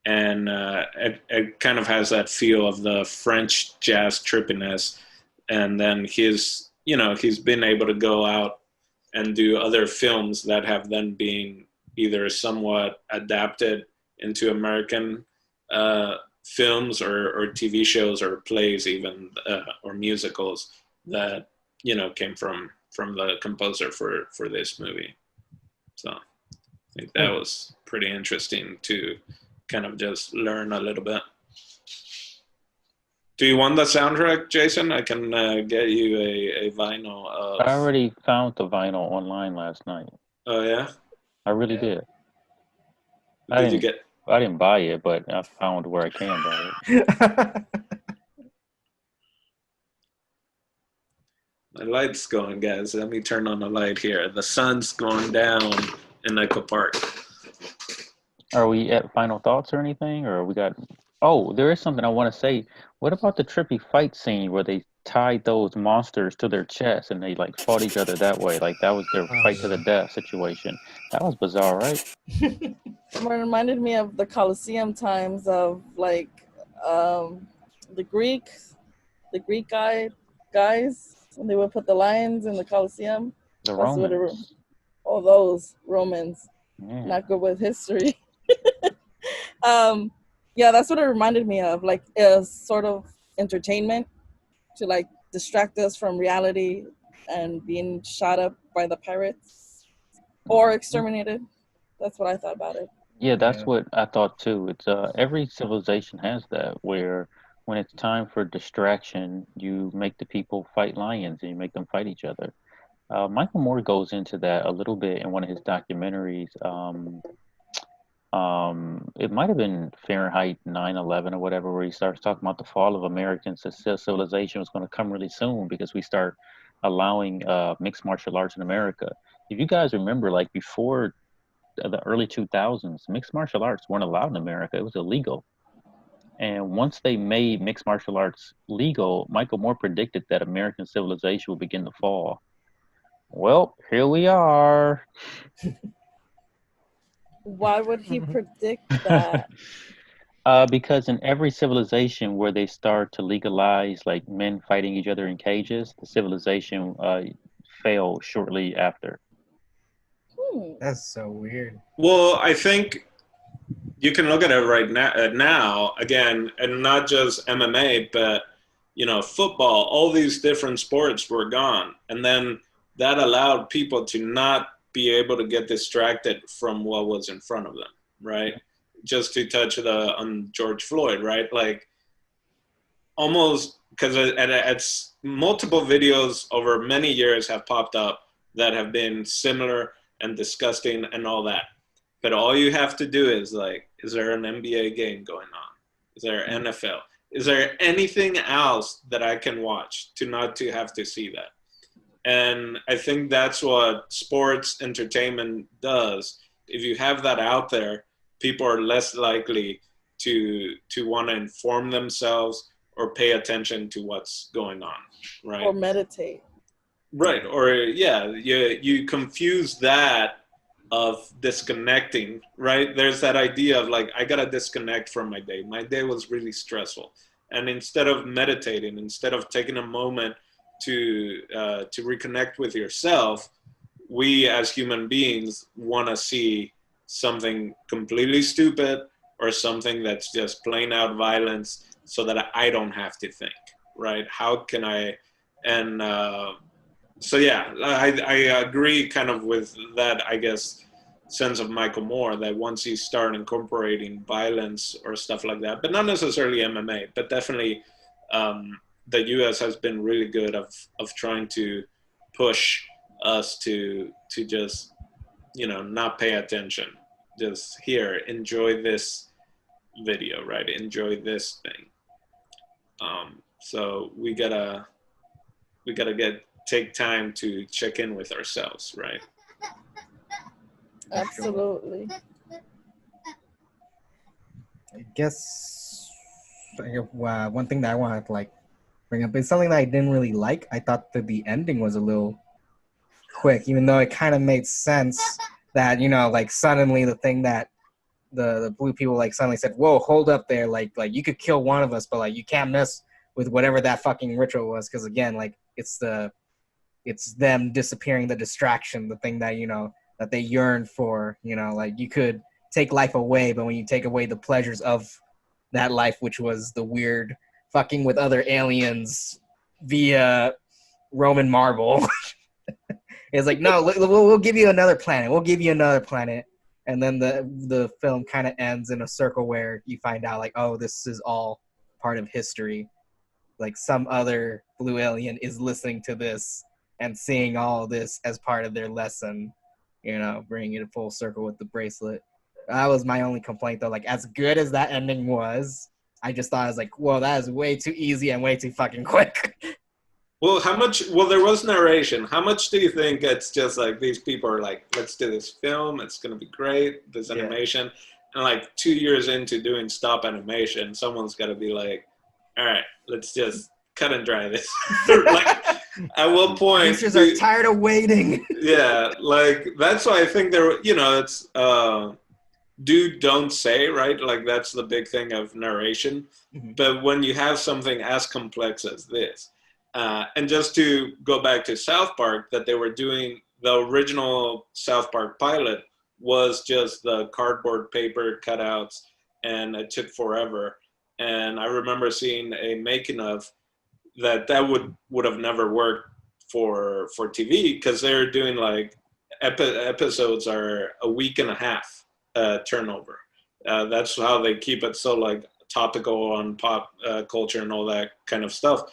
[SPEAKER 3] And it kind of has that feel of the French jazz trippiness. And then he's been able to go out and do other films that have then been either somewhat adapted into American films or TV shows or plays even, or musicals that, you know, came from the composer for this movie. So I think that was pretty interesting to kind of just learn a little bit. Do you want the soundtrack, Jason? I can get you a vinyl of...
[SPEAKER 5] I already found the vinyl online last night.
[SPEAKER 3] Oh yeah?
[SPEAKER 5] I really did.
[SPEAKER 3] I
[SPEAKER 5] didn't buy it, but I found where I can buy it.
[SPEAKER 3] My light's going, guys. Let me turn on the light here. The sun's going down in Echo Park.
[SPEAKER 5] Are we at final thoughts or anything? Or we got... Oh, there is something I want to say. What about the trippy fight scene where they tied those monsters to their chests and they like fought each other that way? Like, that was their fight to the death situation. That was bizarre, right?
[SPEAKER 1] It reminded me of the Colosseum times of like the Greek guys when they would put the lions in the Colosseum.
[SPEAKER 5] The Romans.
[SPEAKER 1] All those Romans, not good with history. Yeah, that's what it reminded me of, like a sort of entertainment to like distract us from reality and being shot up by the pirates or exterminated. That's what I thought about it.
[SPEAKER 5] Yeah, that's what I thought too. It's every civilization has that, where when it's time for distraction, you make the people fight lions and you make them fight each other. Michael Moore goes into that a little bit in one of his documentaries. It might have been Fahrenheit 9/11 or whatever, where he starts talking about the fall of American civilization was going to come really soon because we start allowing mixed martial arts in America. If you guys remember, like before the early 2000s, mixed martial arts weren't allowed in America. It was illegal. And once they made mixed martial arts legal, Michael Moore predicted that American civilization would begin to fall. Well, here we are.
[SPEAKER 1] Why would he predict that?
[SPEAKER 5] Because in every civilization where they start to legalize like men fighting each other in cages, the civilization failed shortly after.
[SPEAKER 2] That's so weird.
[SPEAKER 3] Well, I think you can look at it right now again, and not just MMA, but you know, football. All these different sports were gone, and then that allowed people to not be able to get distracted from what was in front of them, right? Just to touch on George Floyd, right? Like almost, because it's multiple videos over many years have popped up that have been similar and disgusting and all that. But all you have to do is like, is there an NBA game going on? Is there NFL? Is there anything else that I can watch to not to have to see that? And I think that's what sports entertainment does. If you have that out there, people are less likely to want to inform themselves or pay attention to what's going on, right?
[SPEAKER 1] Or meditate.
[SPEAKER 3] Right. Or yeah, you confuse that of disconnecting, right? There's that idea of like, I gotta disconnect from my day. My day was really stressful. And instead of meditating, instead of taking a moment to reconnect with yourself, we as human beings want to see something completely stupid or something that's just plain out violence so that I don't have to think, right? How can I, and so yeah, I agree kind of with that, I guess, sense of Michael Moore, that once you start incorporating violence or stuff like that, but not necessarily MMA, but definitely the US has been really good of trying to push us to just, you know, not pay attention. Just here, enjoy this video, right? Enjoy this thing. So we gotta take time to check in with ourselves, right?
[SPEAKER 1] Absolutely.
[SPEAKER 2] I guess one thing that I want to like bring up is something that I didn't really like. I thought that the ending was a little quick, even though it kind of made sense that, you know, like suddenly the thing that the blue people like suddenly said, whoa, hold up there, like you could kill one of us, but like you can't mess with whatever that fucking ritual was, because again, like it's them disappearing, the distraction, the thing that, you know, that they yearn for. You know, like you could take life away, but when you take away the pleasures of that life, which was the weird fucking with other aliens via Roman marble, it's like, no, we'll give you another planet. We'll give you another planet. And then the film kind of ends in a circle where you find out like, oh, this is all part of history. Like some other blue alien is listening to this and seeing all this as part of their lesson, you know, bringing it full circle with the bracelet. That was my only complaint, though. Like, as good as that ending was, I just thought, I was like, whoa, that is way too easy and way too fucking quick.
[SPEAKER 3] Well, there was narration. How much do you think it's just like these people are like, let's do this film, it's going to be great, this animation. And like 2 years into doing stop animation, someone's got to be like, all right, let's just cut and dry this. Like, at what point?
[SPEAKER 2] Producers are tired of waiting.
[SPEAKER 3] Yeah, like that's why I think there, you know, it's do, don't say, right? Like that's the big thing of narration. Mm-hmm. But when you have something as complex as this, and just to go back to South Park, that they were doing, the original South Park pilot was just the cardboard paper cutouts, and it took forever. And I remember seeing a making of that would have never worked for TV, because they're doing like episodes are a week and a half turnover. That's how they keep it so like topical on pop culture and all that kind of stuff.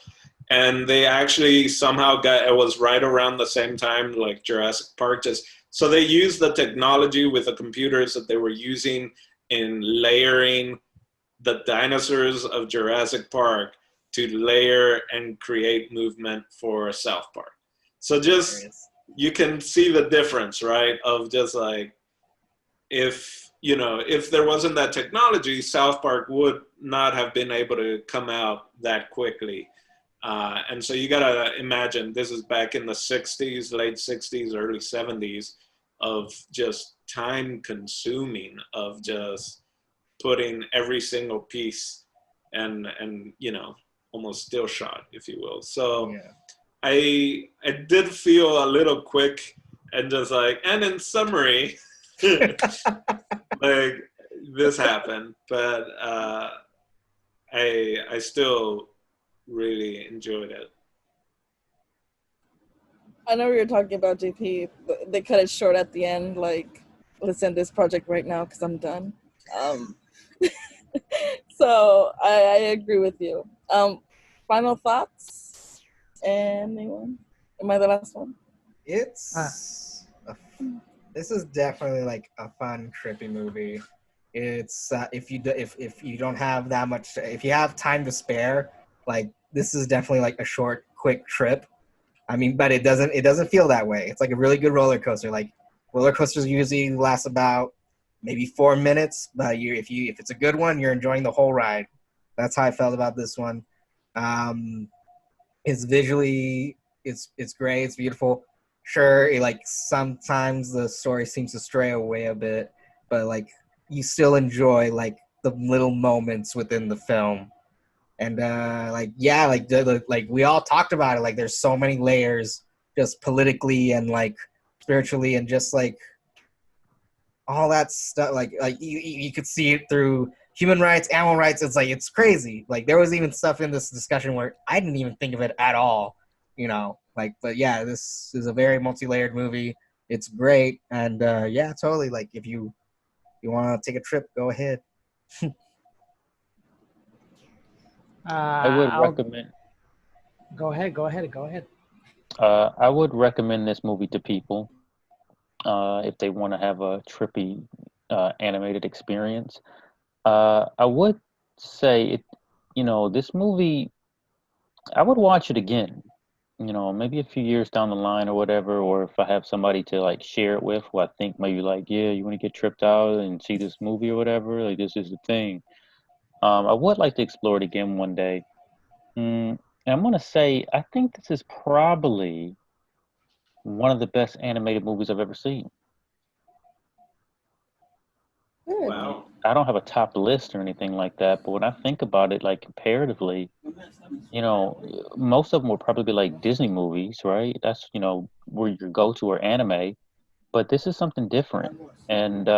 [SPEAKER 3] And they actually somehow it was right around the same time like Jurassic Park, just so they used the technology with the computers that they were using in layering the dinosaurs of Jurassic Park to layer and create movement for South Park. So just, you can see the difference, right? Of just like, if there wasn't that technology, South Park would not have been able to come out that quickly. And so you gotta imagine, this is back in the 60s, late 60s, early 70s, of just time consuming, of just putting every single piece and you know, almost still shot, if you will. So yeah. I did feel a little quick and just like, and in summary, like this happened, but I still really enjoyed it.
[SPEAKER 1] I know we were talking about JP. They cut it short at the end. Like, let's end this project right now because I'm done. So I agree with you. Final thoughts? Anyone? Am I the last one?
[SPEAKER 2] It's This is definitely like a fun, trippy movie. It's if you don't have that much, if you have time to spare, like this is definitely like a short, quick trip. I mean, but it doesn't feel that way. It's like a really good roller coaster. Like roller coasters usually last about maybe 4 minutes, but if it's a good one, you're enjoying the whole ride. That's how I felt about this one. It's visually, it's great. It's beautiful. Sure, like sometimes the story seems to stray away a bit, but like you still enjoy like the little moments within the film. And like yeah, like we all talked about it. Like there's so many layers, just politically and like spiritually, and just like all that stuff. Like you could see it through human rights, animal rights. It's like it's crazy. Like there was even stuff in this discussion where I didn't even think of it at all. You know, like but yeah, this is a very multi-layered movie. It's great, and yeah, totally. Like if you want to take a trip, go ahead.
[SPEAKER 5] I would
[SPEAKER 4] I'll
[SPEAKER 5] recommend.
[SPEAKER 4] go ahead. Go ahead. Go ahead.
[SPEAKER 5] I would recommend this movie to people if they want to have a trippy animated experience. I would say it. You know, this movie. I would watch it again. You know, maybe a few years down the line or whatever, or if I have somebody to like share it with, who I think maybe like, yeah, you want to get tripped out and see this movie or whatever. Like this is the thing. I would like to explore it again one day. And I'm gonna say I think this is probably one of the best animated movies I've ever seen.
[SPEAKER 1] Good.
[SPEAKER 3] Wow.
[SPEAKER 5] I don't have a top list or anything like that, but when I think about it, like comparatively, you know, most of them will probably be like Disney movies, right? That's, you know, where your go-to or anime, but this is something different. And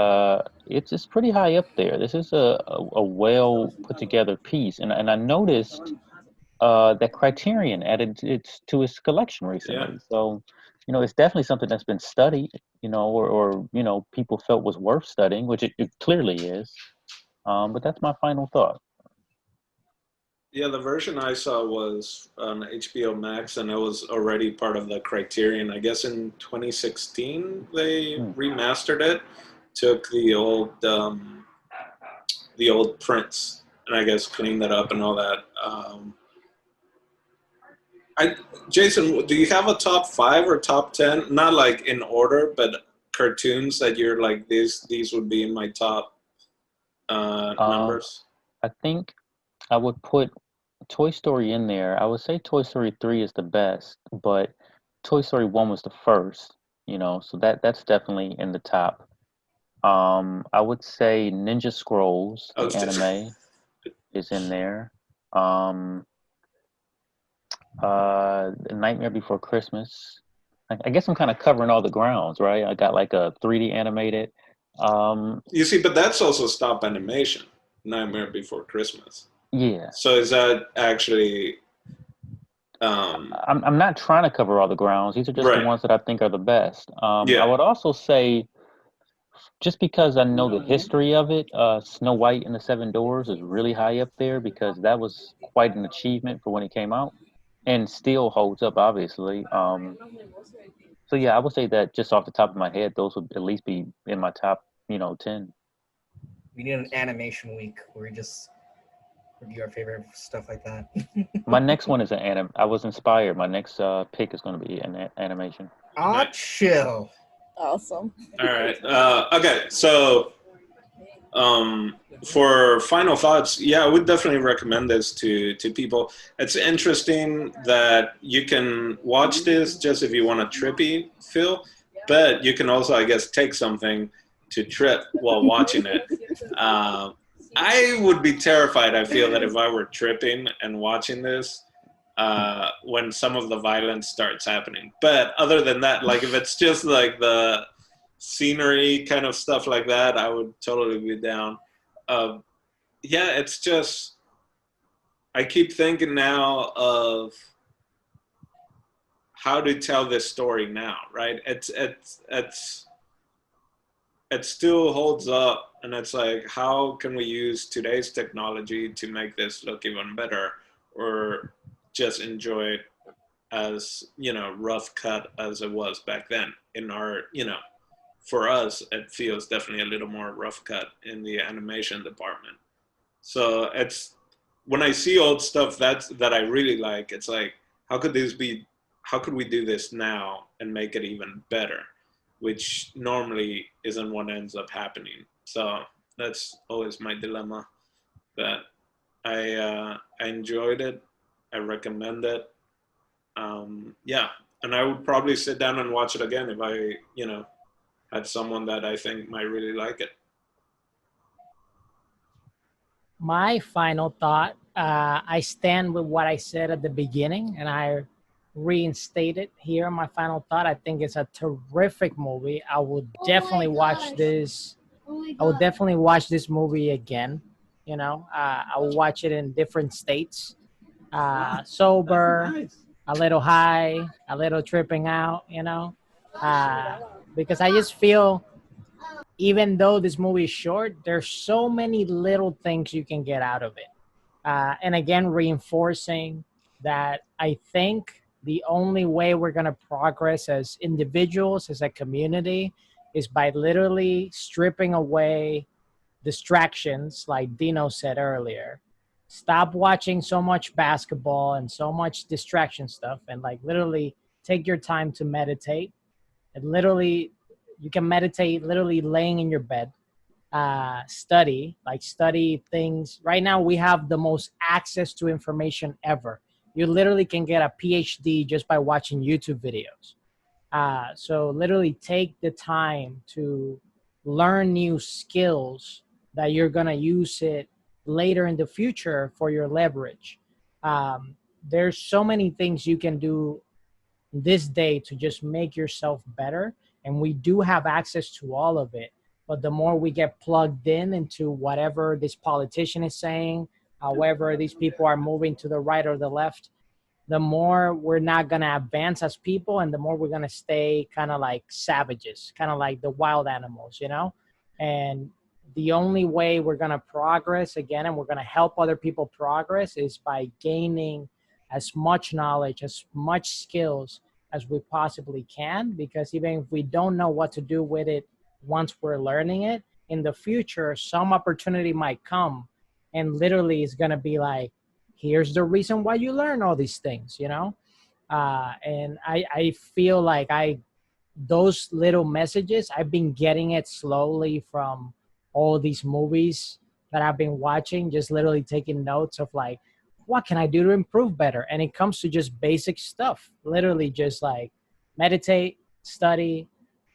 [SPEAKER 5] it's pretty high up there. This is a well put together piece. And I noticed that Criterion added it to its collection
[SPEAKER 3] Yeah.
[SPEAKER 5] recently. So, you know, it's definitely something that's been studied, you know, or you know, people felt was worth studying, which it clearly is. But that's my final thought.
[SPEAKER 3] Yeah, the version I saw was on HBO Max, and it was already part of the Criterion. I guess in 2016 they
[SPEAKER 5] Hmm.
[SPEAKER 3] remastered it, took the old prints, and I guess cleaned that up and all that. I Jason, do you have a top 5 or top 10? Not like in order, but cartoons that you're like these would be in my top
[SPEAKER 5] Um,
[SPEAKER 3] numbers.
[SPEAKER 5] I think I would put Toy Story in there. I would say Toy Story 3 is the best, but Toy Story 1 was the first, you know, so that's definitely in the top. I would say Ninja Scrolls,
[SPEAKER 3] Oh,
[SPEAKER 5] the anime, is in there. Um, Nightmare Before Christmas. I guess I'm kind of covering all the grounds, right? I got like a 3D animated. Um,
[SPEAKER 3] you see, but that's also stop animation. Nightmare Before Christmas.
[SPEAKER 5] yeah,
[SPEAKER 3] So is that actually um,
[SPEAKER 5] I'm not trying to cover all the grounds. These are just the
[SPEAKER 3] right?
[SPEAKER 5] ones that I think are the best. I
[SPEAKER 3] Yeah.
[SPEAKER 5] would also say, just because I know the history of it, Snow White and the Seven Doors is really high up there because that was quite an achievement for when it came out, and still holds up, obviously. So yeah, I would say that just off the top of my head, those would at least be in my top, you know, 10.
[SPEAKER 2] We need an animation week where we just review our favorite stuff like that.
[SPEAKER 5] My next one is an anim. I was inspired. My next pick is going to be an animation.
[SPEAKER 2] Ah, chill.
[SPEAKER 1] Awesome.
[SPEAKER 3] All right. Okay. So for final thoughts, yeah, I would definitely recommend this to people. It's interesting that you can watch this just if you want a trippy feel, but you can also, I guess, take something to trip while watching it. I would be terrified, I feel, that if I were tripping and watching this, when some of the violence starts happening. But other than that, like if it's just like the scenery kind of stuff like that, I would totally be down. Yeah, it's just, I keep thinking now of how to tell this story now, right? It still holds up, and it's like, how can we use today's technology to make this look even better, or just enjoy it as, you know, rough cut as it was back then in our, you know, for us, it feels definitely a little more rough cut in the animation department. So it's when I see old stuff that I really like, it's like, how could we do this now and make it even better? Which normally isn't what ends up happening. So that's always my dilemma. But I enjoyed it. I recommend it. Yeah, and I would probably sit down and watch it again if I, had someone that I think might really like it.
[SPEAKER 4] My final thought, I stand with what I said at the beginning, and I reinstate it here. My final thought, I think it's a terrific movie. I would definitely watch this. I would definitely watch this movie again. I will watch it in different states, sober, a little high, a little tripping out. Because I just feel, even though this movie is short, there's so many little things you can get out of it. And again, reinforcing that I think the only way we're going to progress as individuals, as a community, is by literally stripping away distractions, like Dino said earlier. Stop watching so much basketball and so much distraction stuff, and like literally take your time to meditate. And literally, you can meditate literally laying in your bed. Study things. Right now we have the most access to information ever. You literally can get a PhD just by watching YouTube videos. So literally take the time to learn new skills that you're going to use it later in the future for your leverage. There's so many things you can do this day to just make yourself better, and we do have access to all of it. But the more we get plugged in into whatever this politician is saying, however these people are moving to the right or the left, the more we're not going to advance as people, and the more we're going to stay kind of like savages, kind of like the wild animals, And the only way we're going to progress again, and we're going to help other people progress, is by gaining as much knowledge, as much skills as we possibly can. Because even if we don't know what to do with it once we're learning it, in the future, some opportunity might come, and literally it's going to be like, here's the reason why you learn all these things, And I feel like those little messages, I've been getting it slowly from all these movies that I've been watching, just literally taking notes of like, what can I do to improve better? And it comes to just basic stuff, literally just like meditate, study,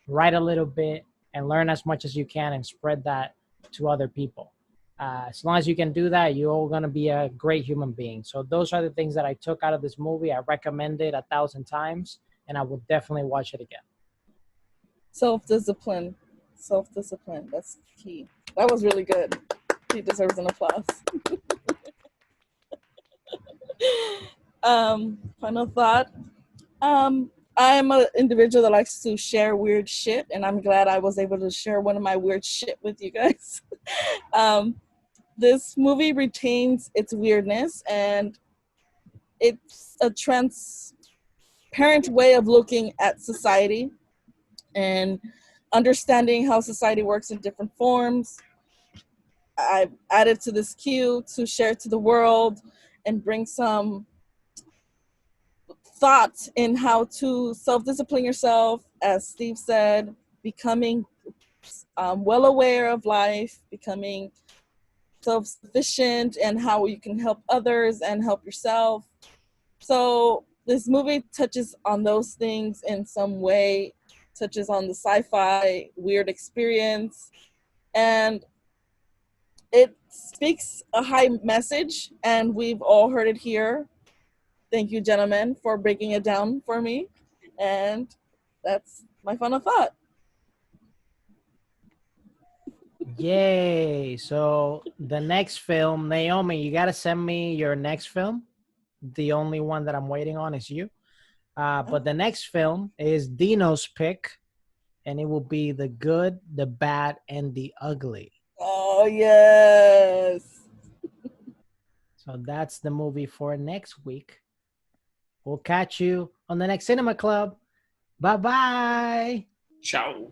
[SPEAKER 4] write a little bit, and learn as much as you can, and spread that to other people. As long as you can do that, you're all going to be a great human being. So those are the things that I took out of this movie. I recommend it 1,000 times, and I will definitely watch it again.
[SPEAKER 1] Self-discipline. Self-discipline. That's key. That was really good. He deserves an applause. Final thought. I'm an individual that likes to share weird shit, and I'm glad I was able to share one of my weird shit with you guys. This movie retains its weirdness, and it's a transparent way of looking at society and understanding how society works in different forms. I've added to this queue to share to the world and bring some thought in how to self-discipline yourself, as Steve said, becoming well aware of life, becoming self-sufficient, and how you can help others and help yourself. So this movie touches on those things in some way, touches on the sci-fi weird experience, and it speaks a high message, and we've all heard it here. Thank you, gentlemen, for breaking it down for me. And that's my final thought.
[SPEAKER 4] Yay. So the next film, Naomi, you got to send me your next film. The only one that I'm waiting on is you. But the next film is Dino's pick, and it will be The Good, the Bad, and the Ugly.
[SPEAKER 1] Oh, yes.
[SPEAKER 4] So that's the movie for next week. We'll catch you on the next Cinema Club. Bye-bye.
[SPEAKER 3] Ciao.